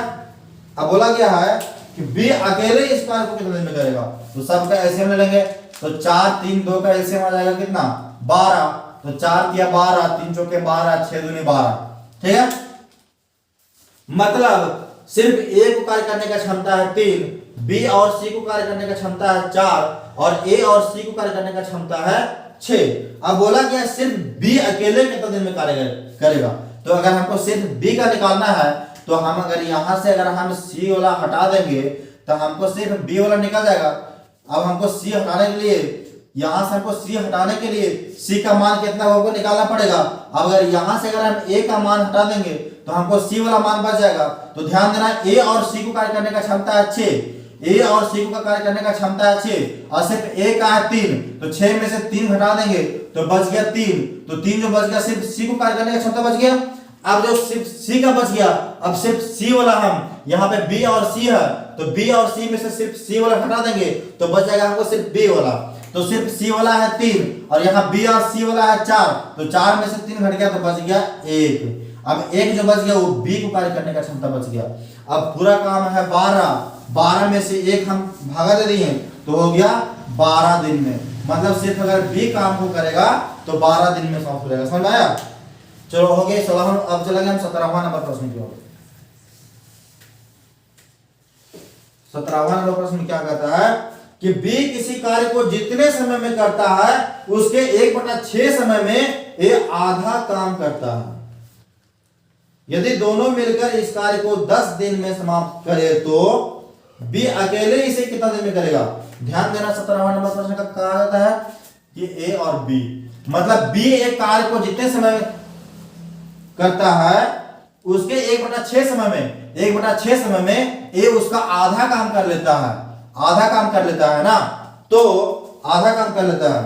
अब बोला गया है कि बी अकेले इस कार्य को कितने दिन में करेगा, तो सबका एलसीएम ले लेंगे तो 4 3 2 का एलसीएम आ जाएगा कितना 12, तो 4 तिया 12 3 चौके 12 6 दूनी 12। ठीक है, मतलब सिर्फ ए को कार्य करने का क्षमता है 3, बी और सी को कार्य करने का क्षमता है 4 और ए और सी को कार्य करने का क्षमता है 6। अब बोला गया सिर्फ बी अकेले कितना दिन में कार्य करेगा, तो अगर हमको सिर्फ बी का निकालना है तो हम अगर यहां से अगर हम सी वाला हटा देंगे तो हमको सिर्फ बी वाला निकल जाएगा। अब हमको सी हटाने के लिए यहां से हमको सी हटाने के लिए सी का मान कितना होगा निकालना पड़ेगा। अब अगर यहां से अगर हम ए का मान हटा देंगे तो हमको सी वाला मान बच जाएगा। तो ध्यान देना ए और सी को कार्य करने का क्षमता है 6, ए और सी को कार्य करने का क्षमता है 6 और सिर्फ ए का है 3, तो 6 में से 3 हटा देंगे तो बच गया 3, तो 3 जो बच गया सिर्फ सी को कार्य करने का क्षमता बच गया। अब जो सिर्फ सी का बच गया, अब सिर्फ सी वाला हम यहाँ पे बी और सी है तो बी और सी में से सिर्फ सी वाला हटा देंगे तो बच जाएगा हमको सिर्फ बी वाला, तो सिर्फ सी वाला है 3 और यहाँ बी और सी वाला है 4, तो 4 में से 3 घट गया तो बच गया 1। अब 1 जो बच गया वो बी को कार्य करने का क्षमता बच गया। अब पूरा काम है 12 में से 1 हम भागा दे दिए तो हो गया 12 दिन में, मतलब सिर्फ अगर बी काम को करेगा तो 12 दिन में समाप्त हो जाएगा। समझ आया, चलो हो गए 16। अब चलेंगे हम 17वां नंबर प्रश्न की ओर। 17वां नंबर प्रश्न क्या कहता है कि बी किसी कार्य को जितने समय में करता है उसके 1/6 समय में ए आधा काम करता है, यदि दोनों मिलकर इस कार्य को 10 दिन में समाप्त करे तो बी अकेले इसे कितना दिन में करेगा। ध्यान देना 17वां नंबर प्रश्न का कहा जाता है कि ए और बी, मतलब बी एक कार्य को जितने समय में करता है उसके 1/6 समय में 1/6 समय में ए उसका आधा काम कर लेता है, आधा काम कर लेता है ना, तो आधा काम कर लेता है।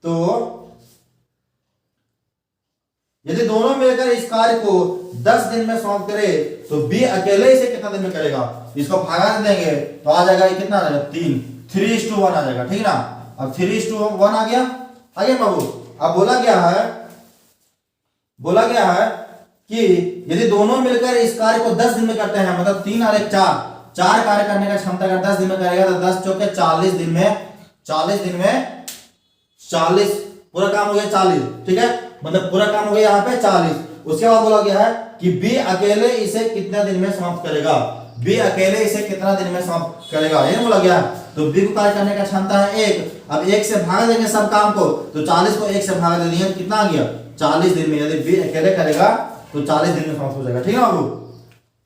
तो यदि दोनों मिलकर इस कार्य को 10 दिन में समाप्त करे तो बी अकेले इसे कितना दिन में करेगा? इसको भागा देंगे तो आ जाएगा, कितना आ जाएगा? 3:1 आ जाएगा, ठीक ना। अब 3:1 आ गया बाबू। अब बोला गया है कि यदि दोनों मिलकर इस कार्य को 10 दिन में करते हैं, मतलब 3 और 1 4 कार्य करने का क्षमता अगर 10 दिन में करेगा तो 10 चौके 40 दिन में 40 पूरा काम हो गया 40, ठीक है, मतलब पूरा काम हो गया यहाँ पे 40। उसके बाद बोला गया है कि बी अकेले इसे कितने दिन में समाप्त करेगा? बी अकेले इसे कितना दिन में समाप्त करेगा, ये बोला गया है। तो बी को कार्य करने का क्षमता है 1। अब 1 से भाग देंगे सब काम को, तो 40 को 1 से भाग दे दिए, कितना आ गया? 40 दिन में। यदि बी अकेले करेगा तो 40 दिन में समाप्त हो जाएगा, ठीक है बाबू।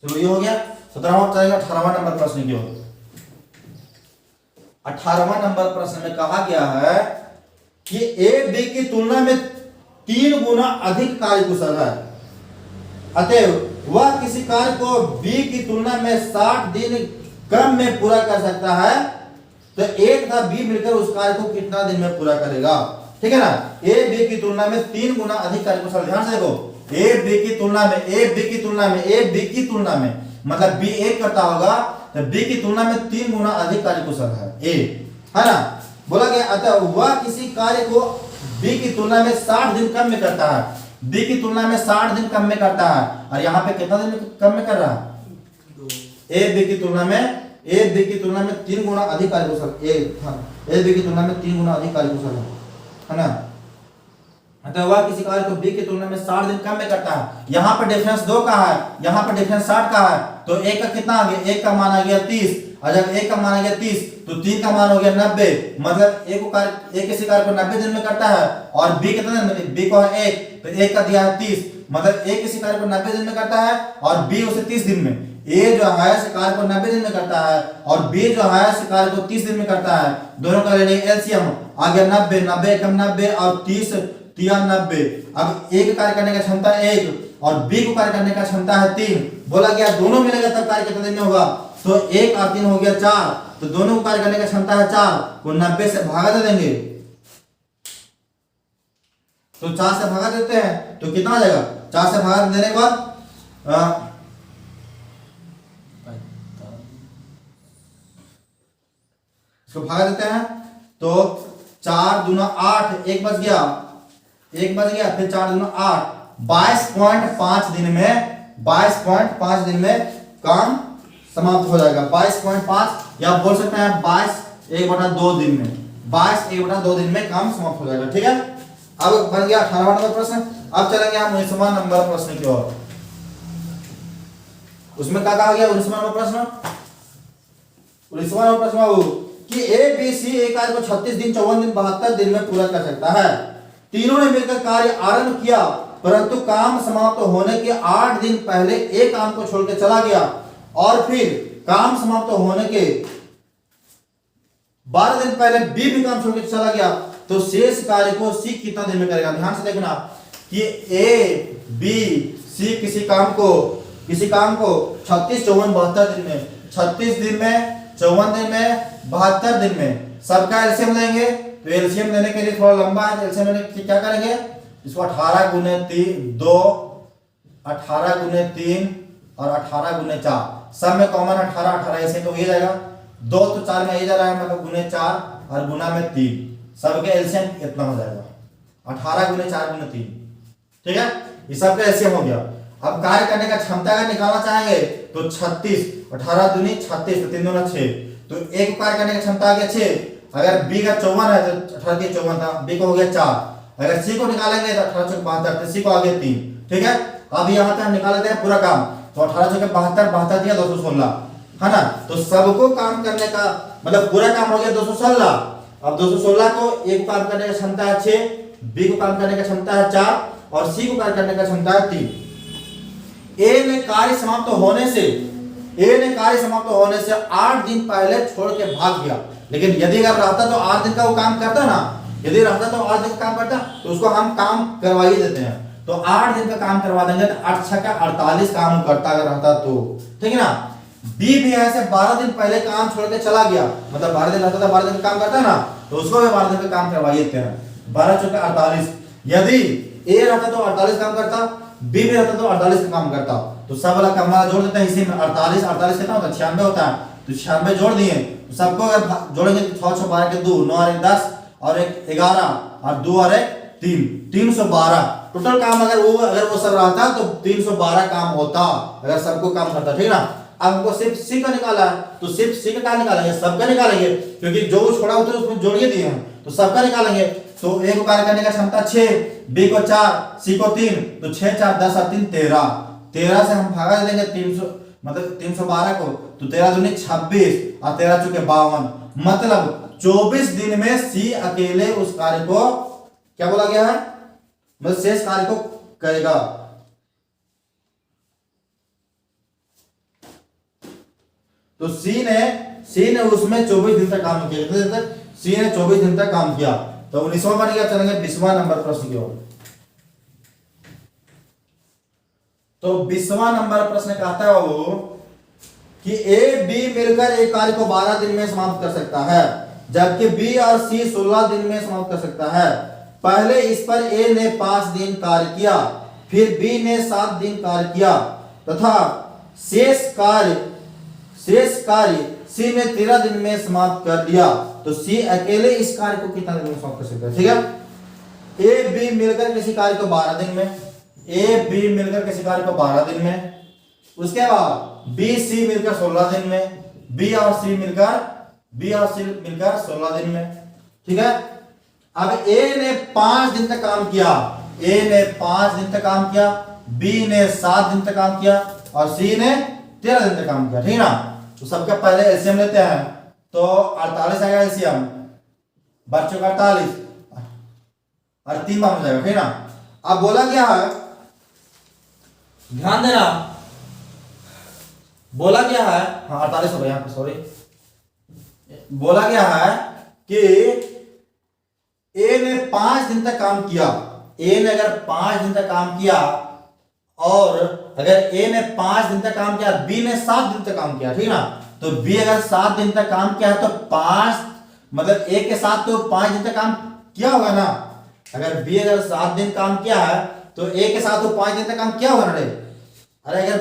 चलो ये हो गया। 17वां चलेगा 18वां नंबर प्रश्न की ओर। 18वां नंबर प्रश्न में कहा गया है कि ए बी की तुलना में 3 गुना अधिक कार्यकुशल है, अतएव वह किसी कार्य को बी की तुलना में 60 दिन कम में पूरा कर सकता है, तो ए तथा बी मिलकर उस कार्य को कितना दिन में पूरा करेगा, ठीक है ना। ए बी की तुलना में 3 गुना अधिक कार्यकुशल, ध्यान से देखो, ए बी की तुलना में मतलब बी 1 करता होगा तो बी की तुलना में 3 गुना अधिक कार्यकुशल है ए, है ना। बोला गया अतः वह किसी कार्य को बी की तुलना में 60 दिन कम में करता है, बी की तुलना में 60 दिन कम में करता है, और यहाँ पे कितना दिन कम में कर रहा है? ए बी की तुलना में 3 गुना अधिक कार्यकुशल, ए बी की तुलना में 3 गुना अधिक कार्यकुशल है ना। अतः वह किसी कार्य को बी की तुलना में 60 दिन कम में करता है। यहाँ पर डिफरेंस 2 का है, यहाँ पर डिफरेंस 60 का है, तो एक का कितना आ गया? एक का मान आ गया 30, और जब एक का मान आ गया 30 तो 3 का मान हो गया 90, मतलब एक किसी कार्य को 90 दिन में करता है, और बी कितना दिन में? बी को है 1, तो 1 का दिया है 30, मतलब एक किसी कार्य को 90 दिन में करता है और बी उसे 30 दिन में। ए जो है इस कार्य को 90 दिन में करता है और बी जो है इस कार्य को 30 दिन में करता है। दोनों का ले लेंगे एलसीएम, आ गया 90, 90 कम 90 और 30 93। अब ए का कार्य करने का क्षमता 1 और बी को कार्य करने का क्षमता है 3। बोला गया दोनों मिलेगा तब कार्य कितने दिन में होगा? तो 1 और 3 हो गया 4, तो दोनों को कार्य करने का क्षमता है 4 को 90 से भागा दे देंगे, तो 4 से भागा देते हैं तो कितना आ जाएगा? 4 से भागा देने के बाद इसको भागा देते हैं तो 4 दूना 8, 1 बच गया, फिर 4 दूना 8, 22.5 दिन में काम समाप्त हो जाएगा। 22.5 या बोल सकते हैं 22/1/2 दिन में, 22/1/2 दिन में काम समाप्त हो जाएगा, ठीक है। अब बन गया 18वां नंबर प्रश्न। अब चलेंगे हम 19वां नंबर प्रश्न की ओर। उसमें क्या कहा गया? 19वां नंबर प्रश्न बाबू कि ए बी सी एक कार्य को 36 दिन 54 दिन 72 दिन में पूरा कर सकता है। तीनों ने मिलकर कार्य आरंभ किया, परंतु काम समाप्त होने के 8 दिन पहले एक काम को छोड़कर चला गया, और फिर काम समाप्त होने के 12 दिन पहले बी भी काम छोड़कर चला गया, तो शेष कार्य को सी कितना दिन में करेगा? ध्यान से देखना कि ए बी सी किसी काम को 36 54 72 दिन में, 36 दिन में 54 दिन में 72 दिन में सबका एलसीएम लेंगे। तो एलसीएम लेने के लिए थोड़ा लंबा है, एलसीएम लेने के लिए क्या करेंगे? इसको 18 गुने 2, 18 गुने 3 और 18 गुने 4, सब में कॉमन 18 ऐसे तो ये जाएगा, 2 तो 4 में ये जा रहा है, मतलब गुने 4 और गुना में 3, सबके एलसीएम इतना हो जाएगा 18 गुने 4 गुने 3, ठीक है। ये सबका एलसीएम हो गया। अब कार्य करने का क्षमता अगर निकालना चाहेंगे तो 36, 18 दूनी 36, 3 दूना 6, तो एक कार्य करने की क्षमता आ गया 6। अगर बी का 54 है तो 18 के 54 था, बी को हो गया 4। अगर सी को निकालेंगे तो 18 चौक 72, तो सी को आ गया 3, ठीक है। अब यहाँ पे हम निकाल लेते हैं पूरा काम, तो 18 चौक 72, 72 दिया 216, है ना। तो सबको काम करने का मतलब पूरा काम हो गया 216। अब 216 को एक काम करने का क्षमता है 6, बी को काम करने का क्षमता है 4 और सी को कार्य करने का क्षमता है 3। ए ने कार्य समाप्त होने से 8 दिन पहले छोड़ के भाग गया। लेकिन यदि अगर रहता तो 8 दिन का वो काम करता ना, यदि रहता तो 8 दिन का काम करता, तो उसको हम काम करवा ही देते हैं। तो 8 दिन का काम करवा देंगे तो 8 छक्का 48 काम करता अगर रहता तो, ठीक है ना। बी भी ऐसे 12 दिन पहले काम छोड़ के चला गया, मतलब 12 दिन रहता था, 12 दिन काम करता है ना, तो उसको भी 12 दिन का काम करवाइए थे, 12 चौके 48। यदि ए रहता तो 48 काम करता, बी भी रहता तो 48 का काम करता, तो सब वाला काम जोड़ देते हैं इसी में। 48 48 कितना होता है, 96 होता है, तो 96 जोड़ दिए, तो सबको अगर जोड़ेंगे तो 6 6 12 के 2, 9 और 1 10 और 1 11 और 2 और 1 3, 312 टोटल काम। अगर वो सब रहता तो 312 काम होता अगर सबको काम करता, ठीक ना। अब हमको सिर्फ सी का निकाला है, तो सिर्फ सी का निकालेंगे, सबका निकालेंगे, क्योंकि जो छोड़ा होता है उसमें जोड़िए दिए हैं, तो सबका निकालेंगे। तो ए को कार्य करने का क्षमता 6, बी को 4, सी को 3, तो 6 4 10 और 3 13, 13 से हम भागा देंगे 300 मतलब 312 को, तो 13 दूनी 26 और 13 चौके 52, मतलब 24 दिन में सी अकेले उस कार्य को क्या बोला गया है, मतलब शेष कार्य को करेगा। तो सी ने उसमें 24 दिन तक काम किया, कितने दिन तक, सी ने 24 दिन तक काम किया। तो 19वां बन गया, चलेंगे 20वां नंबर प्रश्न की ओर। तो 20वां नंबर प्रश्न कहता है वो कि ए बी मिलकर एक कार्य को 12 दिन में समाप्त कर सकता है, जबकि बी और सी 16 दिन में समाप्त कर सकता है। पहले इस पर ए ने 5 दिन कार्य किया, फिर बी ने 7 दिन कार्य किया तथा शेष कार्य सी ने 13 दिन में समाप्त कर दिया, तो सी अकेले इस कार्य को कितना दिन में समाप्त कर सकता है, ठीक है। ए बी मिलकर किसी कार्य को 12 दिन में, ए बी मिलकर किसी कार्य को 12 दिन में, उसके बाद बी सी मिलकर 16 दिन में, बी और सी मिलकर 16 दिन में, ठीक है। अब ए ने 5 दिन तक काम किया, ए ने 5 दिन तक काम किया, बी ने 7 दिन तक काम किया और सी ने 13 दिन तक काम किया, ठीक है ना। तो सबका पहले एलसीएम लेते हैं, तो 48 आएगा एलसीएम, बच्चों का 48 और 3 बार हो जाएगा, ठीक है ना। अब बोला गया है, ध्यान देना, बोला गया है, हाँ 48 हो गया यहाँ पे, सॉरी, बोला गया है कि ए ने 5 दिन तक काम किया, ए ने अगर 5 दिन तक काम किया और अगर ए ने 5 दिन तक काम किया, बी ने 7 दिन तक काम किया, ठीक है ना। तो बी अगर 7 दिन तक काम किया है तो 5 मतलब ए के साथ तो 5 दिन तक काम किया होगा ना। अगर बी अगर 7 दिन काम किया है तो ए के साथ तो 5 दिन तक काम किया होगा ना रे। अरे अगर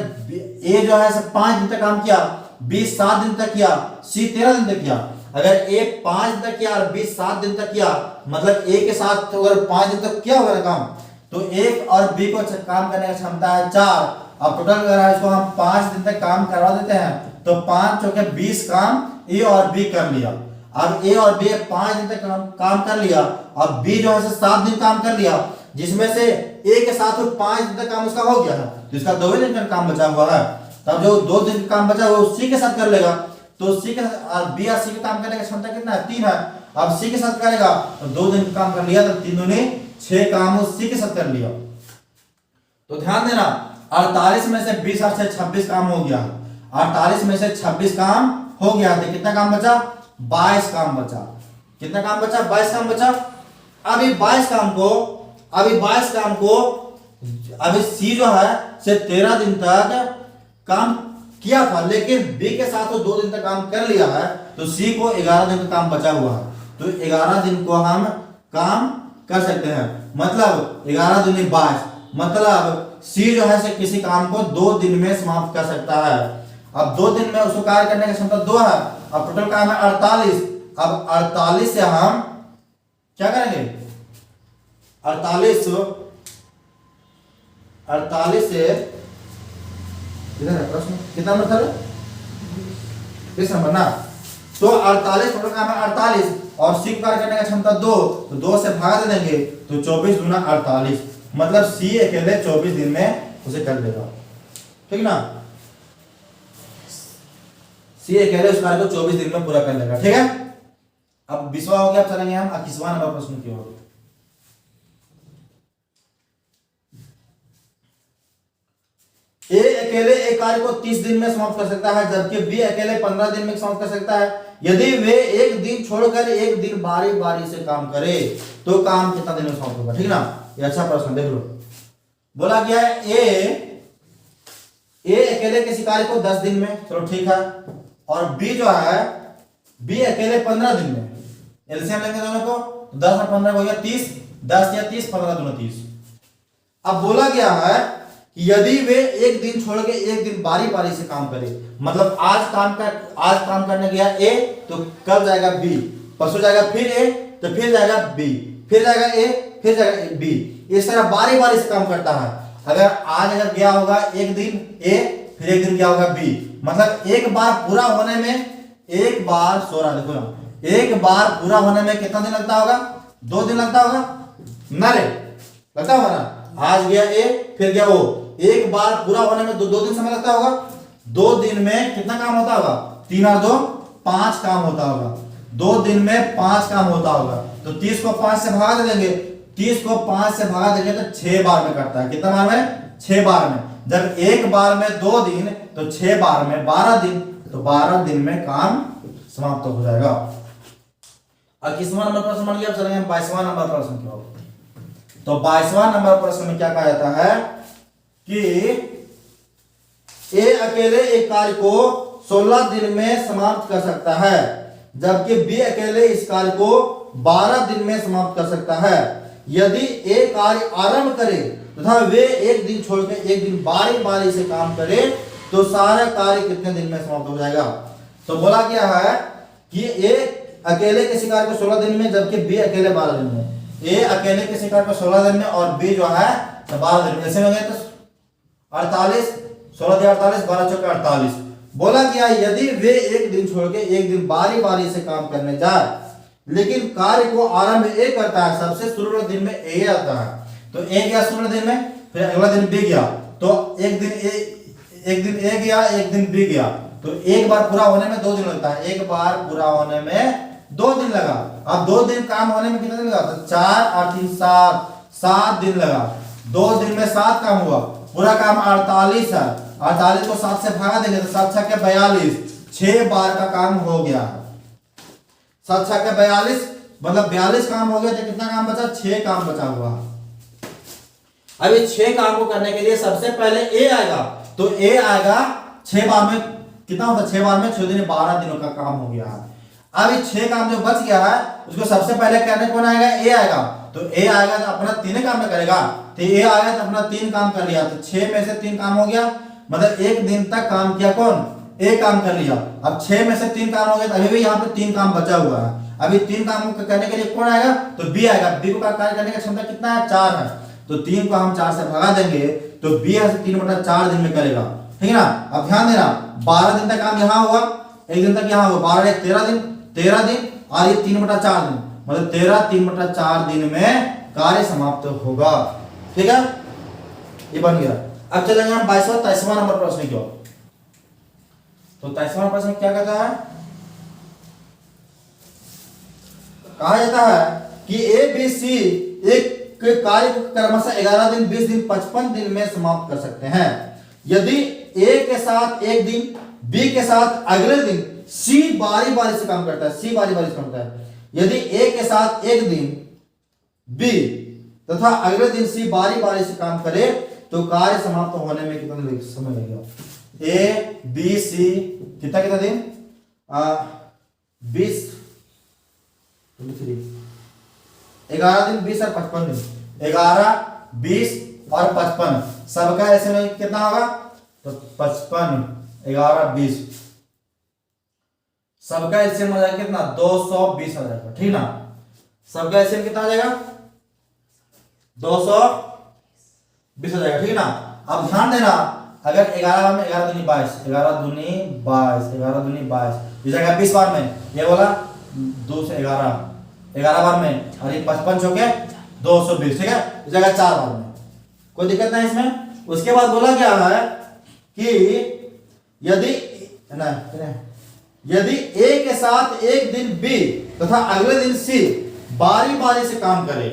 ए जो है 5 दिन तक काम किया, बी 7 दिन तक किया, सी 13 दिन तक किया। अगर ए 5 दिन तक किया और बी 7 दिन तक किया, मतलब ए के साथ तो अगर 5 दिन तक किया होगा ना काम, तो ए और बी को काम करने की क्षमता है 4। अब टोटल अगर इसको हम 5 दिन तक काम करवा देते हैं तो 5 चौके 20 काम ए और बी कर लिया। अब ए और बी 5 दिन तक काम कर लिया, अब बी जो है 7 दिन काम कर लिया, जिसमें से ए के साथ 5 दिन तक काम उसका हो गया है, तो इसका 2 दिन का काम बचा हुआ है। तब जो 2 दिन का काम बचा हुआ सी के साथ कर लेगा, तो सी के साथ बी और सी के काम करने की क्षमता कितना है, 3 है। अब सी के साथ करेगा तो 2 दिन का काम कर लिया, तो 3 दूनी 6 काम सी के साथ कर लिया। तो ध्यान देना, 48 में से 20 और 6 26 काम हो गया, 48 में से 26 काम हो गया, तो कितना काम बचा, 22 काम बचा। कितना काम बचा, 22 काम बचा। अभी 22 काम को अभी सी जो है से 13 दिन तक काम किया था, लेकिन बी के साथ तो 2 दिन तक काम कर लिया है, तो सी को 11 दिन का काम बचा हुआ है, तो 11 दिन को हम काम कर सकते हैं। मतलब 11 दूनी 22, मतलब सी जो है से किसी काम को 2 दिन में समाप्त कर सकता है। अब 2 दिन में उसको कार्य करने की क्षमता 2 है, अब टोटल काम है 48। अब 48 से हम क्या करेंगे, 48 से इधर है प्रश्न, कितना नंबर था, 20 नंबर ना। तो 48 टोटल काम है 48 और सी को कार्य करने का क्षमता 2, तो 2 से भागा दे देंगे, तो 24 दूना 48, मतलब सी अकेले 24 दिन में उसे कर देगा, ठीक ना। सी अकेले उस कार्य को 24 दिन में पूरा कर लेगा, ठीक है। अब 20वां हो गया, अब चलेंगे हम 21वां नंबर प्रश्न की ओर। ए अकेले एक कार्य को 30 दिन में समाप्त कर सकता है, जबकि बी अकेले 15 दिन में समाप्त कर सकता है। यदि वे एक दिन छोड़कर एक दिन बारी बारी से काम करे तो काम कितना दिन में समाप्त होगा, ठीक ना। ये अच्छा प्रश्न देख लो। बोला गया है ए अकेले किसी कार्य को 10 दिन में, चलो ठीक है, और बी जो है बी अकेले 15 दिन में। एलसीएम लेंगे दोनों को, तो 10 और 15 हो गया 30, 10 या 30, 15 दूना 30। अब बोला गया है कि यदि वे एक दिन छोड़ के एक दिन बारी बारी से काम करे, मतलब आज काम करने गया ए, तो कल जाएगा बी, परसों जाएगा फिर ए, तो फिर जाएगा बी, फिर जाएगा ए, फिर जाएगा बी, इस तरह बारी बारी से काम करता है। अगर गया होगा एक दिन ए, फिर एक दिन क्या होगा बी, मतलब एक बार पूरा होने में, एक बार पूरा होने में कितना दिन लगता होगा? 2 दिन लगता होगा ना रे, लगता होगा ना। आज गया ए, फिर गया ओ, एक बार पूरा होने में 2 दिन समय लगता होगा। 2 दिन में कितना काम होता होगा? 3 और 2 5 काम होता होगा। 2 दिन में 5 काम होता होगा, तो 30 को 5 से भगा देंगे, 30 को 5 से भगा देंगे तो 6 बार में करता है। कितना बार में? 6 बार में। जब एक बार में 2 दिन, तो 6 बार में 12 दिन, तो 12 दिन में काम समाप्त हो जाएगा। अब किसवां नंबर प्रश्न मान लिया, चलेंगे 22वां नंबर प्रश्न की ओर। तो 22वां नंबर प्रश्न में क्या कहा जाता है कि ए अकेले एक कार्य को 16 दिन में समाप्त कर सकता है, जबकि बी अकेले इस कार्य को 12 दिन में समाप्त कर सकता है। यदि ए कार्य आरंभ करे तथा वे एक दिन छोड़ के एक दिन बारी बारी से काम करे, तो सारा कार्य कितने दिन में समाप्त हो जाएगा? तो बोला गया है कि ए अकेले किसी कार्य को 16 दिन में, जबकि बी अकेले 12 दिन में। ए अकेले किसी कार्य को 16 दिन में और बी जो है 12 दिन में। ऐसे हो गए तो 48, 16 दिया 48, 12 चौके 48। बोला गया यदि वे एक दिन छोड़ के एक दिन बारी बारी से काम करने जाए, लेकिन कार्य को आरंभ ए करता है, सबसे शुरू वाले दिन में ए आता है, तो ए गया शुरू वाले दिन में, फिर अगला दिन बी गया, तो एक दिन ए गया, एक दिन बी गया, तो एक बार पूरा होने में 2 दिन लगता है। एक बार पूरा होने में 2 दिन लगा। अब 2 दिन काम होने में कितना दिन लगा? तो 4 और 3 7 दिन लगा। 2 दिन में 7 काम हुआ, पूरा काम 48 है। 48 को 7 से भागा देंगे तो 7 छक्के 42, 6 बार का काम हो गया। 7 छक्के 42 मतलब 42 काम हो गया, तो कितना काम बचा? 6 काम बचा हुआ। अब ये 6 काम को करने के लिए सबसे पहले ए आएगा, तो ए आएगा 6 बार में, कितना होता है 6 बार में? 6 दिन 12 दिनों का काम हो गया है। अब ये 6 काम जो बच गया है, उसको सबसे पहले करने कौन आएगा? ए आएगा, तो ए आएगा तो अपना 3 काम में करेगा, तो ए आएगा तो अपना 3 काम कर लिया, तो 6 में से 3 काम हो गया, मतलब एक दिन तक काम किया कौन? ए काम कर लिया। अब 6 में से 3 काम हो गया, तो अभी भी यहाँ पे 3 काम बचा हुआ है। अभी 3 काम करने के लिए कौन आएगा? तो बी आएगा। बी को कार्य करने की क्षमता कितना है? 4 है, तो 3 को हम 4 से भगा देंगे, तो बी है 3/4 दिन में करेगा, ठीक है ना। अब ध्यान देना, 12 दिन तक काम यहाँ हुआ, एक दिन तक यहाँ हुआ, 12 1 13 दिन, 13 दिन, और ये 3/4 दिन, मतलब 13 3/4 दिन में कार्य समाप्त होगा, ठीक है। ये बन गया। अब चलेंगे हम 23वां नंबर प्रश्न की ओर। तो 23वां प्रश्न क्या कहता है? कहा जाता है कि ए बी सी एक कार्य को क्रमशः 11 दिन 20 दिन 55 दिन में समाप्त कर सकते हैं। यदि ए के साथ एक दिन, बी के साथ अगले दिन, सी बारी बारी से काम करता है, सी बारी बारी से काम करता है। यदि ए के साथ एक दिन, बी तथा अगले दिन सी बारी बारी से काम करे, तो कार्य समाप्त होने में कितना समय लगेगा? ए बी सी कितना कितना दिन? 20 11 दिन 20 और 55 दिन, 11 20 और 55 सबका ऐसे में कितना होगा? तो 55 11 20 सबका एलसीएम हो जाएगा कितना? 220 हो जाएगा, ठीक ना। सबका एलसीएम कितना हो जाएगा? 220 हो जाएगा, ठीक ना। अब ध्यान देना, अगर 11 में 11 दूनी 22, 11 दूनी 22, 11 दूनी 22, इस जगह 20 बार में, ये बोला 2 से 11 बार में, और ये 55 हो गया 220, ठीक है, इस जगह 4 बार में, कोई दिक्कत नहीं इसमें। उसके बाद बोला गया है कि यदि ए के साथ एक दिन बी तथा अगले दिन सी बारी बारी से काम करे,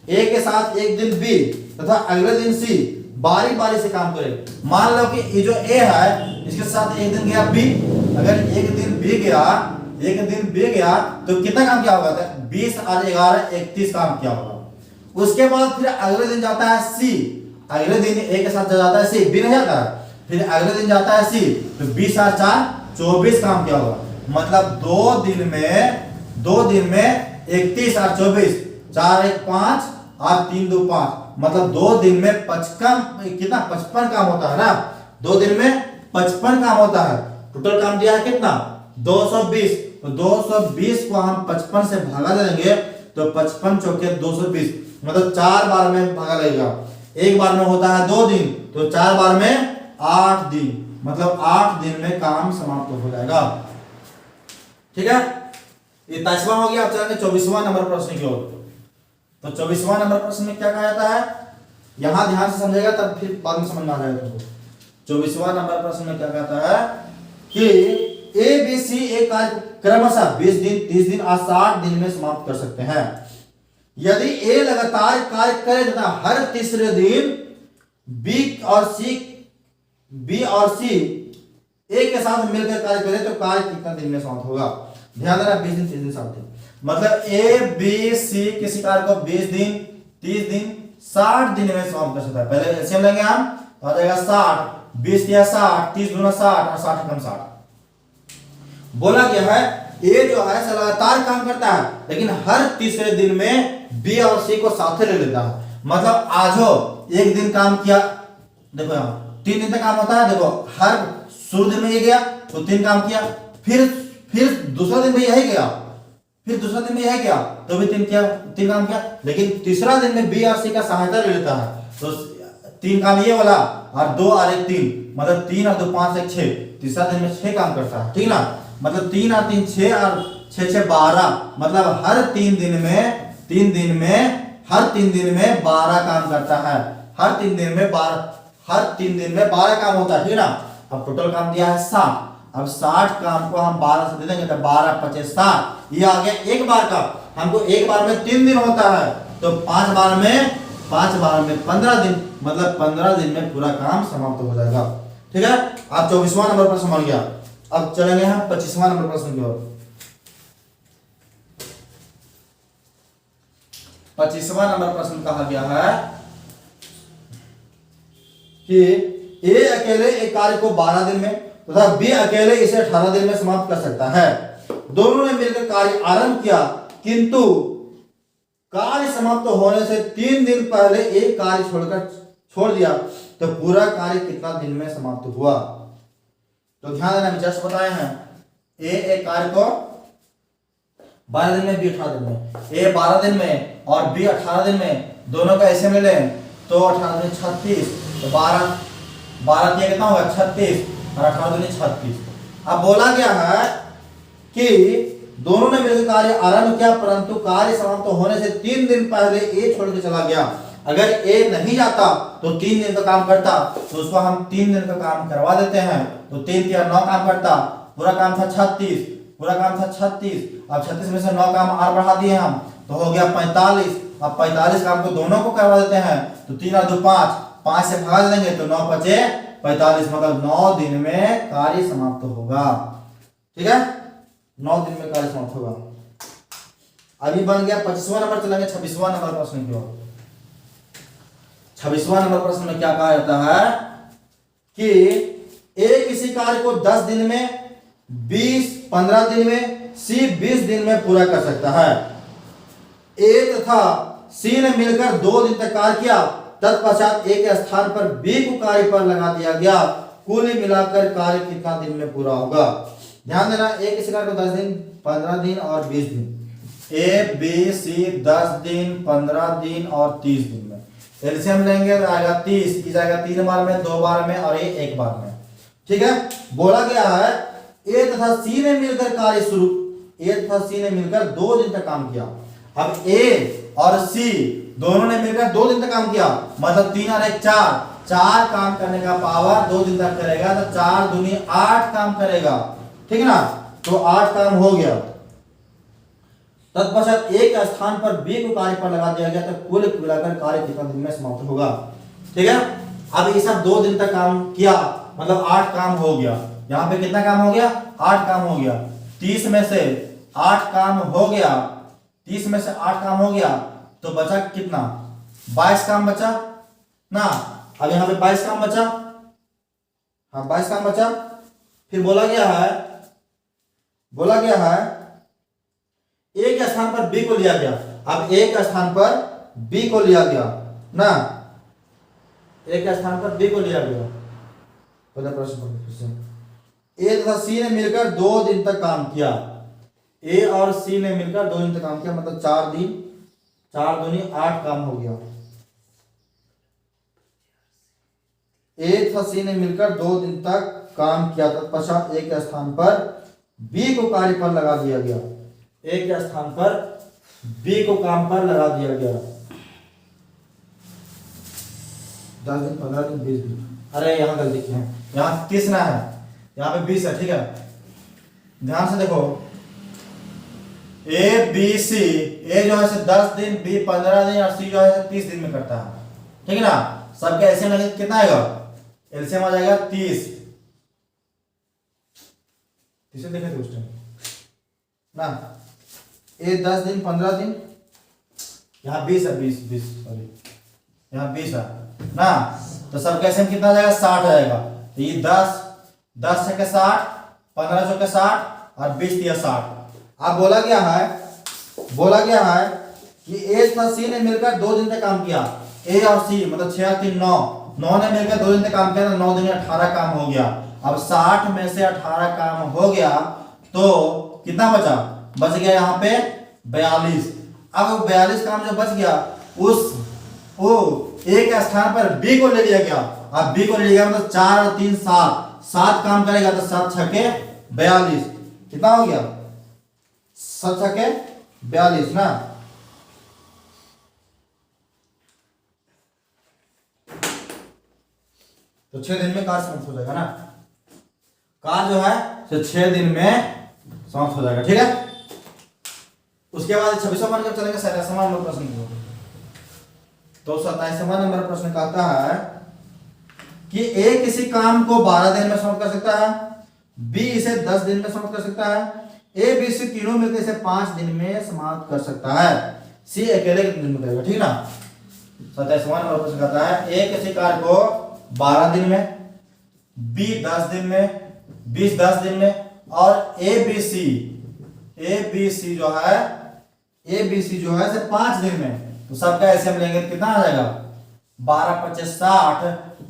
ए के साथ एक दिन बी तथा अगले दिन सी बारी बारी से काम करे। मान लो कि ये जो ए है, इसके साथ एक दिन गया बी, अगर एक दिन बी गया तो कितना काम किया होगा? 20 और 11 31 काम किया होगा। उसके बाद फिर अगले दिन जाता है सी, अगले दिन ए के साथ जाता है सी, बी नहीं जाता है, फिर अगले दिन जाता है सी, तो 20 और 4 24 काम किया होगा। मतलब 2 दिन में 31 और 24, 4 1 5 और 3 2 5, मतलब 2 दिन में 55 कितना 55 काम होता है ना, 2 दिन में 55 काम होता है। टोटल काम दिया है कितना 220, तो 220 को हम 55 से भागा देंगे तो 55 चौके 220, मतलब 4 बार में भागा लगेगा। एक बार में होता है 2 दिन, तो 4 बार में 8 दिन, मतलब 8 दिन में काम समाप्त हो जाएगा। ठीक है, ये 23वां हो गया। अब चलेंगे 24वां नंबर प्रश्न की ओर। तो 24वां नंबर प्रश्न में क्या कहा जाता है, यहां ध्यान से समझेगा तब फिर बाद में समझ में आ जाएगा तुमको। 24वां नंबर प्रश्न में क्या कहता है कि ए बी सी एक कार्य क्रमशः 20 दिन 30 दिन और 60 दिन में समाप्त कर सकते हैं। यदि ए लगातार कार्य करे तथा हर तीसरे दिन बी और सी ए के साथ मिलकर कार्य करे तो कार्य कितना दिन में समाप्त होगा। ध्यान देना 20 दिन 30 दिन 60 दिन, मतलब ए बी सी किसी कार्य को 20 दिन 30 दिन 60 दिन में समाप्त कर सकता है। पहले एलसीएम लेंगे हम, तो आ जाएगा 60, 20 या 60, 30 गुना 60 और 60 कम 60। बोला गया है ए जो है लगातार काम करता है, लेकिन हर तीसरे दिन में बी और सी को साथ ले लेता है। मतलब आज हो एक दिन काम किया, देखो यहाँ 3 दिन तक काम होता है, देखो हर शुरू दिन में ये गया तो 3 काम किया, फिर दूसरा दिन में यही गया, फिर दूसरा दिन में यही गया तो भी 3 काम किया, लेकिन तीसरा दिन में बी और सी का सहायता ले लेता है, तो 3 काम ये वाला और 2 और 1 3, मतलब 3 और 2 5 1 6, तीसरा दिन में 6 काम करता है। ठीक ना, मतलब 3 और 3 6 और 6 6 12, मतलब हर 3 दिन में 12 काम करता है। हर 3 दिन में 12 काम होता है। ठीक ना, अब टोटल काम दिया है 60, अब 60 काम को हम 12 से दे देंगे तो 12 25 60, ये आ गया एक बार का। हमको एक बार में 3 दिन होता है, तो 5 बार में 15 दिन, मतलब 15 दिन में पूरा काम समाप्त हो जाएगा। ठीक है, अब 24वां नंबर प्रश्न बन गया। अब चलेंगे हम 25वां नंबर प्रश्न की ओर। 25वां नंबर प्रश्न कहा गया है कि ए अकेले एक कार्य को 12 दिन में तथा बी अकेले इसे 18 दिन में समाप्त कर सकता है। दोनों ने मिलकर कार्य आरंभ किया, किंतु कार्य समाप्त होने से 3 दिन पहले एक कार्य छोड़ दिया, तो पूरा कार्य कितना दिन में समाप्त हुआ। तो ध्यान देना, जस्ट बताए हैं ए एक कार्य को 12 दिन में, बी 18 दिन में, ए 12 दिन में और बी 18 दिन में, दोनों का ऐसे मिले तो 18 दिन 36, तो 12 दिया कितना होगा 36 और 18 दिन 36। अब बोला गया है कि दोनों ने मिलकर कार्य आरंभ किया, परंतु कार्य समाप्त होने से 3 दिन पहले ए छोड़ के चला गया। अगर ए नहीं जाता तो 3 दिन का काम करता, तो उसको हम 3 दिन का काम करवा देते हैं, तो 3 या 9 काम करता, पूरा काम था 36, अब 36 में से 9 काम और बढ़ा दिए हम, तो हो गया 45। अब 45 काम को दोनों को करवा देते हैं, तो 3 और 2 5 से भाग देंगे तो 9 5 45, मतलब 9 दिन में कार्य समाप्त होगा। ठीक है, 9 दिन में कार्य समाप्त होगा। अभी बन गया 25वां नंबर। चलेंगे 26वां नंबर प्रश्न की ओर। 26वां नंबर प्रश्न में क्या कहा जाता है कि ए किसी कार्य को 10 दिन में, 15 दिन में, सी 20 दिन में पूरा कर सकता है। ए तथा सी ने मिलकर 2 दिन तक कार्य किया, तत्पश्चात ए के स्थान पर बी को कार्य पर लगा दिया गया, कुल मिलाकर कार्य कितना दिन में पूरा होगा। ध्यान देना, ए किसी कार्य को 10 दिन, 15 दिन और 20 दिन, ए बी सी 10 दिन, 15 दिन और 30 दिन में एलसीएम लेंगे तो आएगा 30, की जाएगा 3 बार में, 2 बार में और ये 1 बार में। ठीक है, बोला गया है ए तथा सी ने मिलकर 2 दिन तक काम किया। अब ए और सी दोनों ने मिलकर 2 दिन तक काम किया, मतलब 3 और 1 4 काम करने का पावर 2 दिन तक करेगा, तो 4 दूनी 8 काम करेगा। ठीक है ना, तो 8 काम हो गया। तत्पश्चात एक स्थान पर बी को कार्य पर लगा दिया गया, तो कुल मिलाकर कार्य कितना दिन में समाप्त होगा। ठीक है, अब ये सब 2 दिन तक काम किया, मतलब 8 काम हो गया। यहाँ पे कितना काम हो गया 8 काम हो गया। 30 में से 8 काम हो गया, 30 में से 8 काम हो गया, तो बचा कितना 22 काम बचा ना। अब यहाँ पे 22 काम बचा, हाँ 22 काम बचा। फिर बोला गया है एक स्थान पर बी को लिया गया। अब एक स्थान पर बी को लिया गया ना, एक स्थान पर बी को लिया गया। पहला प्रश्न पढ़ो फिर से। ए तथा सी ने मिलकर 2 दिन तक काम किया। ए और सी ने मिलकर 2 दिन तक काम किया, मतलब 4 दिन, 4 दूनी 8 काम हो गया। ए तथा सी ने मिलकर 2 दिन तक काम किया, तत्पश्चात एक स्थान पर बी को कार्य पर लगा दिया गया। एक स्थान पर बी को काम पर लगा दिया गया। 10 दिन, 15 दिन, 20 दिन। अरे यहाँ गलती की है, यहाँ 30 ना है, यहाँ पे 20 है। ठीक है, ध्यान से देखो। ए बी सी, ए जो है 10 दिन, बी 15 दिन और सी जो है 30 दिन में करता है। ठीक है ना, सबका एलसीएम लगे कितना आएगा? एलसीएम आ जाएगा 30। इसे देखे थे उस टाइम ना, ए 10 दिन, 15 दिन, यहाँ 20 है, 20 सॉरी, यहाँ 20 है ना, तो सबका एलसीएम कितना आ जाएगा? 60 आ जाएगा। तो ये 10 से 60, 15 से 60 और 20 दिया 60। अब बोला गया है कि ए तथा सी ने मिलकर 2 दिन तक काम किया। ए और सी मतलब 6 और 3 9 ने मिलकर 2 दिन तक काम किया, तो 9 दिन में 18 काम हो गया। अब 60 में से 18 काम हो गया तो कितना बचा? बच गया यहाँ पे 42। अब 42 काम जो बच गया वो एक स्थान पर बी को ले लिया गया। अब बी को ले लिया मतलब 4 और 3 7 काम करेगा, तो 7 छके 42 कितना हो गया? 7 छके 42 ना। तो 6 दिन में कार्य समाप्त हो जाएगा ना, कार्य जो है तो 6 दिन में समाप्त हो जाएगा। ठीक है, उसके बाद 26वां नंबर चलेंगे 27वां नंबर प्रश्न की ओर। तो 27वां नंबर प्रश्न कहता है कि ए किसी काम को 12 दिन में समाप्त कर सकता है, बी इसे 10 दिन में समाप्त कर सकता है, ए बी सी तीनों मिलकर इसे 5 दिन में समाप्त कर सकता है, सी अकेले कितने दिन में करेगा? ठीक ना। 27वां नंबर प्रश्न कहता है ए किसी कार्य को 12 दिन में, बी 10 दिन में, बी 10 दिन में और ए बी सी जो है से 5 दिन में, तो सबका ऐसे हम लेंगे कितना आ जाएगा? 12 25 60,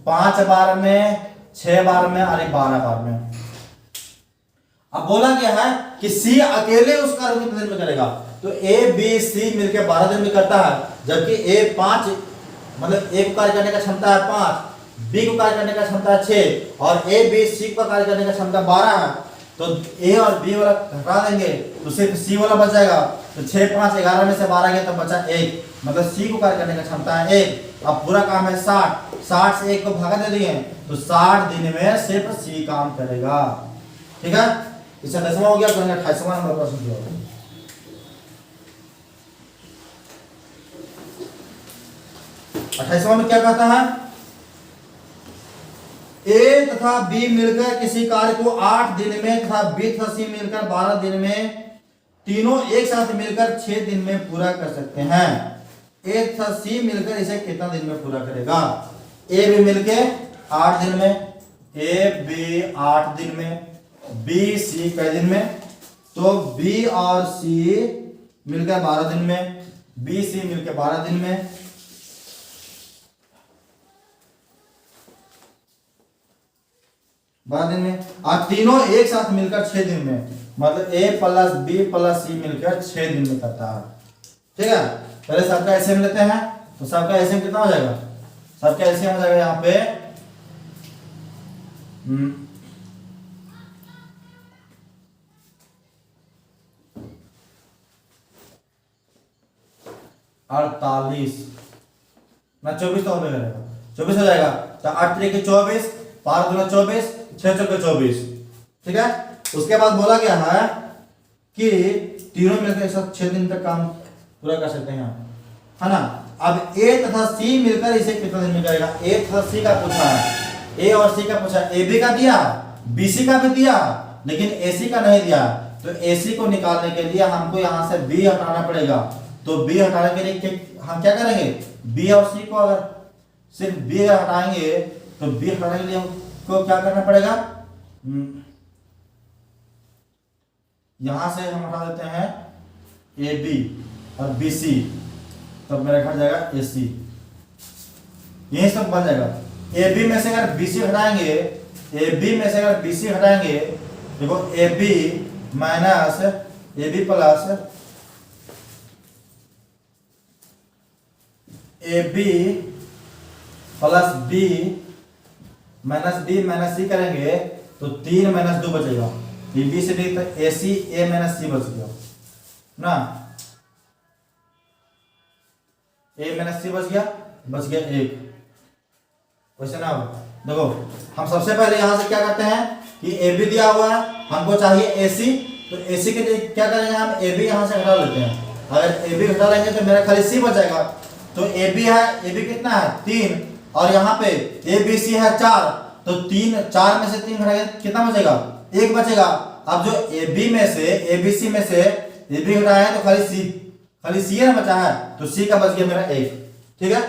5 बार में, 6 बार में और 12 बार में। अब बोला गया है कि सी अकेले उस कार्य कितने दिन में करेगा, तो ए बी सी मिलकर 12 दिन में करता है, जबकि ए 5 मतलब ए को कार्य करने का क्षमता है 5, बी को कार्य करने का क्षमता है 6 और ए बी सी को कार्य करने का क्षमता 12 है। तो ए और बी वाला हटा देंगे तो सिर्फ सी वाला बच जाएगा। तो 6 5 11 में से 12 गया तो बचा 1, मतलब सी को कार्य करने का क्षमता है 1। अब पूरा काम है 60 से 1 को भागा दे दिए तो 60 दिन में सिर्फ सी काम करेगा। ठीक है, इससे 10वां हो गया। 28वां नंबर प्रश्न की ओर। 28वां में क्या कहता है? ए तथा बी मिलकर किसी कार्य को 8 दिन में तथा बी तथा सी मिलकर 12 दिन में, तीनों एक साथ मिलकर 6 दिन में पूरा कर सकते हैं। ए तथा सी मिलकर इसे कितना दिन में पूरा करेगा? ए बी मिलके 8 दिन में, ए बी 8 दिन में, बी सी कई दिन में? तो बी और सी मिलकर 12 दिन में, बी सी मिलकर 12 दिन में, और तीनों एक साथ मिलकर 6 दिन में, मतलब ए प्लस बी प्लस सी मिलकर 6 दिन में करता है। ठीक है, पहले सबका एलसीएम लेते हैं, तो सबका एलसीएम कितना हो जाएगा? सबका एलसीएम हो जाएगा यहाँ पे 48 ना 24 तो हो जाएगा, 24 हो जाएगा। तो 8 3 24, 12 दूना 24, 6 चौके 24। ठीक है, उसके बाद बोला गया है कि तीनों मिलकर एक साथ 6 दिन तक काम पूरा कर सकते हैं, है ना। अब ए तथा सी मिलकर इसे कितना दिन में करेगा? ए तथा सी का पूछा है, ए और सी का पूछा, ए बी का दिया, बी सी का भी दिया, लेकिन ए सी का नहीं दिया। तो ए सी को निकालने के लिए हमको यहाँ से बी हटाना पड़ेगा। तो बी हटाने के लिए हम क्या करेंगे? बी और सी को अगर सिर्फ बी हटाएंगे तो बी हटाने के लिए हमको क्या करना पड़ेगा, यहां से हम हटा देते हैं ए बी और बी सी, तब मेरा घट जाएगा ए सी, यही सब बन जाएगा। ए बी में से अगर बी सी हटाएंगे, ए बी में से अगर बी सी हटाएंगे, देखो A B minus A B plus A B plus B minus C करेंगे तो 3 माइनस 2 बचेगा, ये बी से डी तो ए सी ए माइनस सी बच गया ना, ए माइनस सी बच गया 1। वैसे ना देखो हम सबसे पहले यहां से क्या करते हैं कि ए बी दिया हुआ है, हमको चाहिए ए सी, तो ए सी के लिए क्या करेंगे हम ए बी यहां से हटा लेते हैं। अगर ए बी हटा लेंगे तो मेरा खाली सी बचेगा, तो ए बी है, ए बी कितना है 3, और यहाँ पे ए बी सी है 4, तो 4 में से 3 घटाएंगे कितना बचेगा 1 बचेगा। अब जो ए बी में से ए बी सी में से ए बी हटाया है तो खाली सी है ना बचा है, तो सी का बच गया मेरा 1। ठीक है,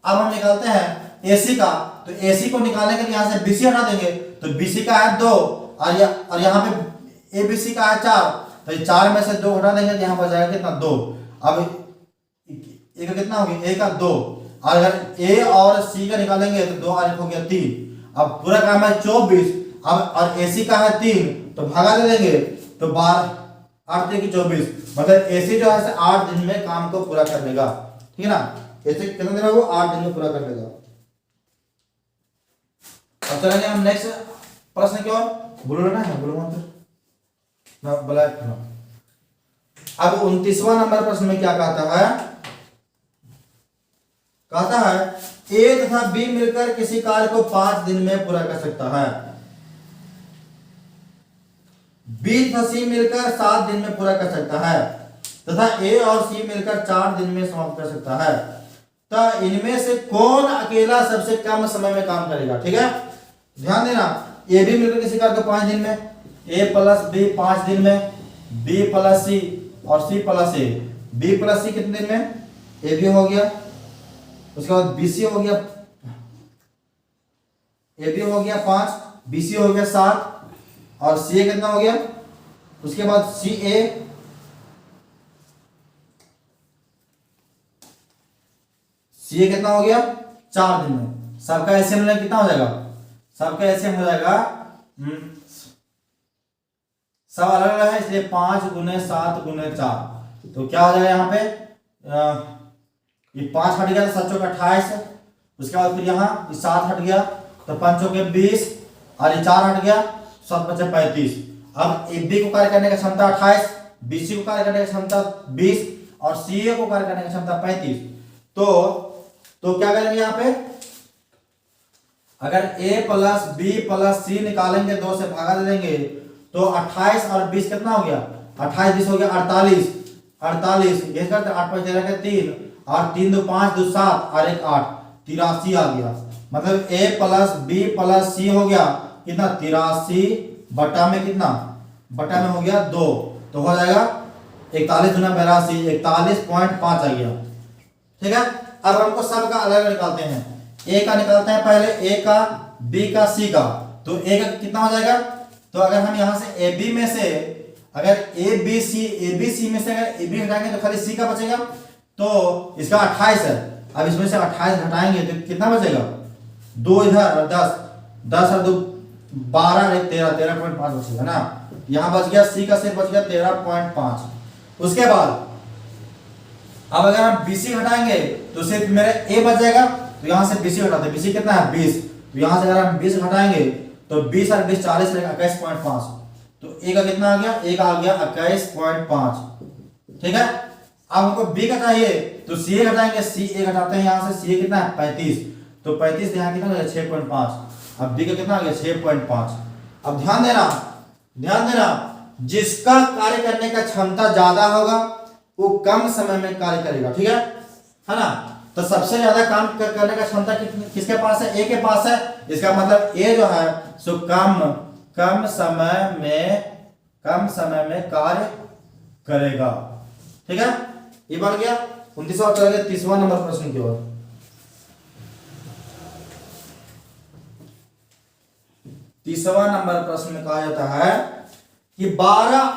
अब हम निकालते हैं ए सी का, तो ए सी को निकालने के लिए यहाँ से बी सी हटा देंगे, तो बी सी का है 2 और यहाँ पे ए बी सी का है 4, तो 4 में से 2 हटा देंगे तो यहाँ पर जाएगा कितना 2। अब ए का कितना हो गया, ए का 2, और अगर ए और सी का निकालेंगे तो 2 और 1 हो गया 3। अब पूरा काम है 24, अब और ए सी का है 3 तो भागा दे देंगे, तो 12 8 की 24, मतलब ए सी जो है 8 दिन में काम को पूरा कर लेगा। ठीक है ना, ऐसे कितना दिन है वो 8 दिन में पूरा कर लेगा। अब चलेंगे हम नेक्स्ट प्रश्न की ओर, बोलो ना है, बोलो मंत्र ना ब्लैक ना। अब 29वां नंबर प्रश्न में क्या कहता है, कहता है ए तथा बी मिलकर किसी कार्य को 5 दिन में पूरा कर सकता है, बी तथा सी मिलकर 7 दिन में पूरा कर सकता है, तथा ए और सी मिलकर 4 दिन में समाप्त कर सकता है, तो इनमें से कौन अकेला सबसे कम समय में काम करेगा। ठीक है, ध्यान देना, ए बी मिलकर किसी कार्य को 5 दिन में, ए प्लस बी 5 दिन में, बी प्लस सी और सी प्लस ए, बी प्लस सी कितने दिन में, ए बी हो गया, उसके बाद बी सी हो गया, ए बी हो गया 5, बी सी हो गया 7 और सी ए कितना हो गया, उसके बाद सी ए कितना हो गया 4 दिन में। सबका एसएम में कितना हो जाएगा, सबका एसएम हो जाएगा, सब अलग अलग है इसलिए 5 गुने 7 गुने 4, तो क्या हो जाएगा यहाँ पे ये 5 हट गया तो 7 चौक 28, उसके बाद फिर यहाँ ये 7 हट गया तो 5 चौक 20 और ये 4 हट गया 7 बचे 35। अब ए बी को कार्य करने की क्षमता 28, बी सी को कार्य करने की क्षमता 20 और सी ए को कार्य करने की क्षमता 35। तो क्या करेंगे यहाँ पे, अगर a प्लस बी प्लस सी निकालेंगे 2 से भागा दे देंगे तो 28 और 20 कितना हो गया, 28 20 हो गया 48, 48 करते 8 5 13 के 3 और 3 2 5 2 7 और 1 8, 83 आ गया। मतलब a प्लस बी प्लस सी हो गया कितना 83 बटा में कितना, बटा में हो गया 2, तो हो जाएगा 41 गुना 82, 41.5 आ गया। ठीक है, अब हमको सब का अलग निकालते हैं, ए का निकालते हैं पहले, ए का बी का सी का, तो ए का कितना हो जाएगा, तो अगर हम यहां से ए बी में से अगर ए बी सी में से अगर ए बी हटाएंगे तो खाली सी का बचेगा, तो इसका 28 है, अब इसमें से 28 घटाएंगे तो कितना बचेगा 2 इधर और 10 और 2 12 और 13.5 बचेगा ना, यहां बच गया सी का सिर्फ बच गया 13.5। उसके बाद अब अगर हम BC हटाएंगे तो सिर्फ मेरे A बच जाएगा, तो यहां से BC हटाते हैं, BC कितना है 20, तो यहां से अगर हम 20 हटाएंगे तो 20 और 20 40 रहेगा 21.5, तो A का कितना आ गया, A का आ गया 21.5। ठीक है, अब हमको B का चाहिए तो CA हटाएंगे, CA घटाते हैं यहां से, CA कितना है 35, तो 35 यहाँ कितना हो गया 6.5, अब B का कितना आ गया 6.5। अब ध्यान देना जिसका कार्य करने का क्षमता ज्यादा होगा वो कम समय में कार्य करेगा। ठीक है ना, तो सबसे ज्यादा काम करने का क्षमता किसके पास है, ए के पास है, इसका मतलब ए जो है सो कम समय में कार्य करेगा। ठीक है, ये बन गया 29वां। चलेंगे 30वां नंबर प्रश्न की ओर। 30वां नंबर प्रश्न में कहा जाता है कि 12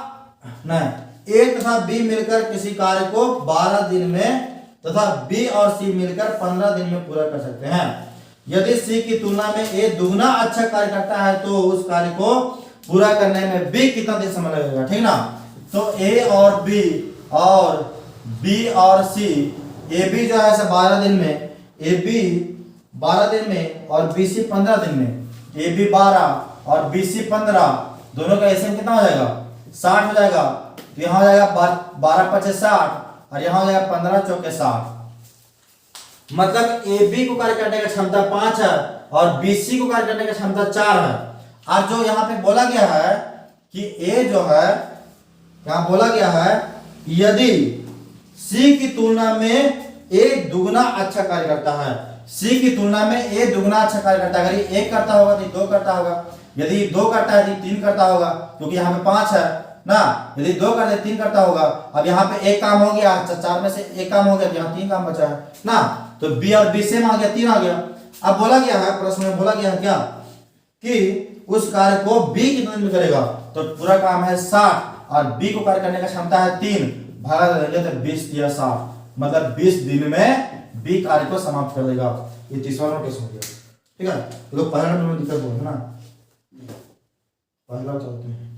नहीं ए तथा बी मिलकर किसी कार्य को 12 दिन में तथा बी और सी मिलकर 15 दिन में पूरा कर सकते हैं। यदि सी की तुलना में ए दुगना अच्छा कार्य करता है तो उस कार्य को पूरा करने में बी कितना दिन समय लगेगा, ठीक ना। तो ए और बी और सी, ए बी जो है 12 दिन में, ए बी 12 दिन में और बी सी 15 दिन में, ए बी 12 और बी सी 15, दोनों का एसएम कितना हो जाएगा 60 हो जाएगा। तो यहाँ हो जाएगा 12 5 60 और यहाँ हो जाएगा 15 चौके 60। मतलब ए बी को कार्य करने की क्षमता 5 है और बी सी को कार्य करने की क्षमता 4 है। आज जो यहाँ पे बोला गया है कि ए जो है, यहाँ बोला गया है यदि सी की तुलना में ए दुगना अच्छा कार्य करता है, सी की तुलना में ए दुगना अच्छा कार्य करता है। अगर ये 1 करता होगा तो 2 करता होगा, यदि 2 करता है तो 3 करता होगा क्योंकि यहाँ पे 5 है ना। यदि 2 करते 3 करता होगा। अब यहाँ पे एक काम हो गया, 4 में से एक काम हो गया, यहाँ 3 काम बचा है ना। तो बी और बी सेम आ गया, 3 आ गया। अब बोला गया है प्रश्न में, बोला गया है क्या कि उस कार्य को बी कितने दिन में करेगा। तो पूरा काम है 60 और बी को कार्य करने का क्षमता है 3, भागा देंगे तो 20 या 60, मतलब 20 दिन में बी कार्य को समाप्त कर देगा। ये 30वां नोटिस हो गया, ठीक है। तो लोग पहला नंबर में दिक्कत हो ना, पहला चलते हैं।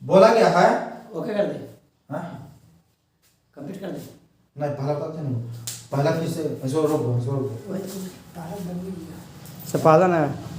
बोला गया है ओके कर दे, हाँ कंप्लीट कर दे। नहीं पहला चलते नहीं, पहला फिर से ऐसे रोक दो, ऐसे रोक दो। सपालन है।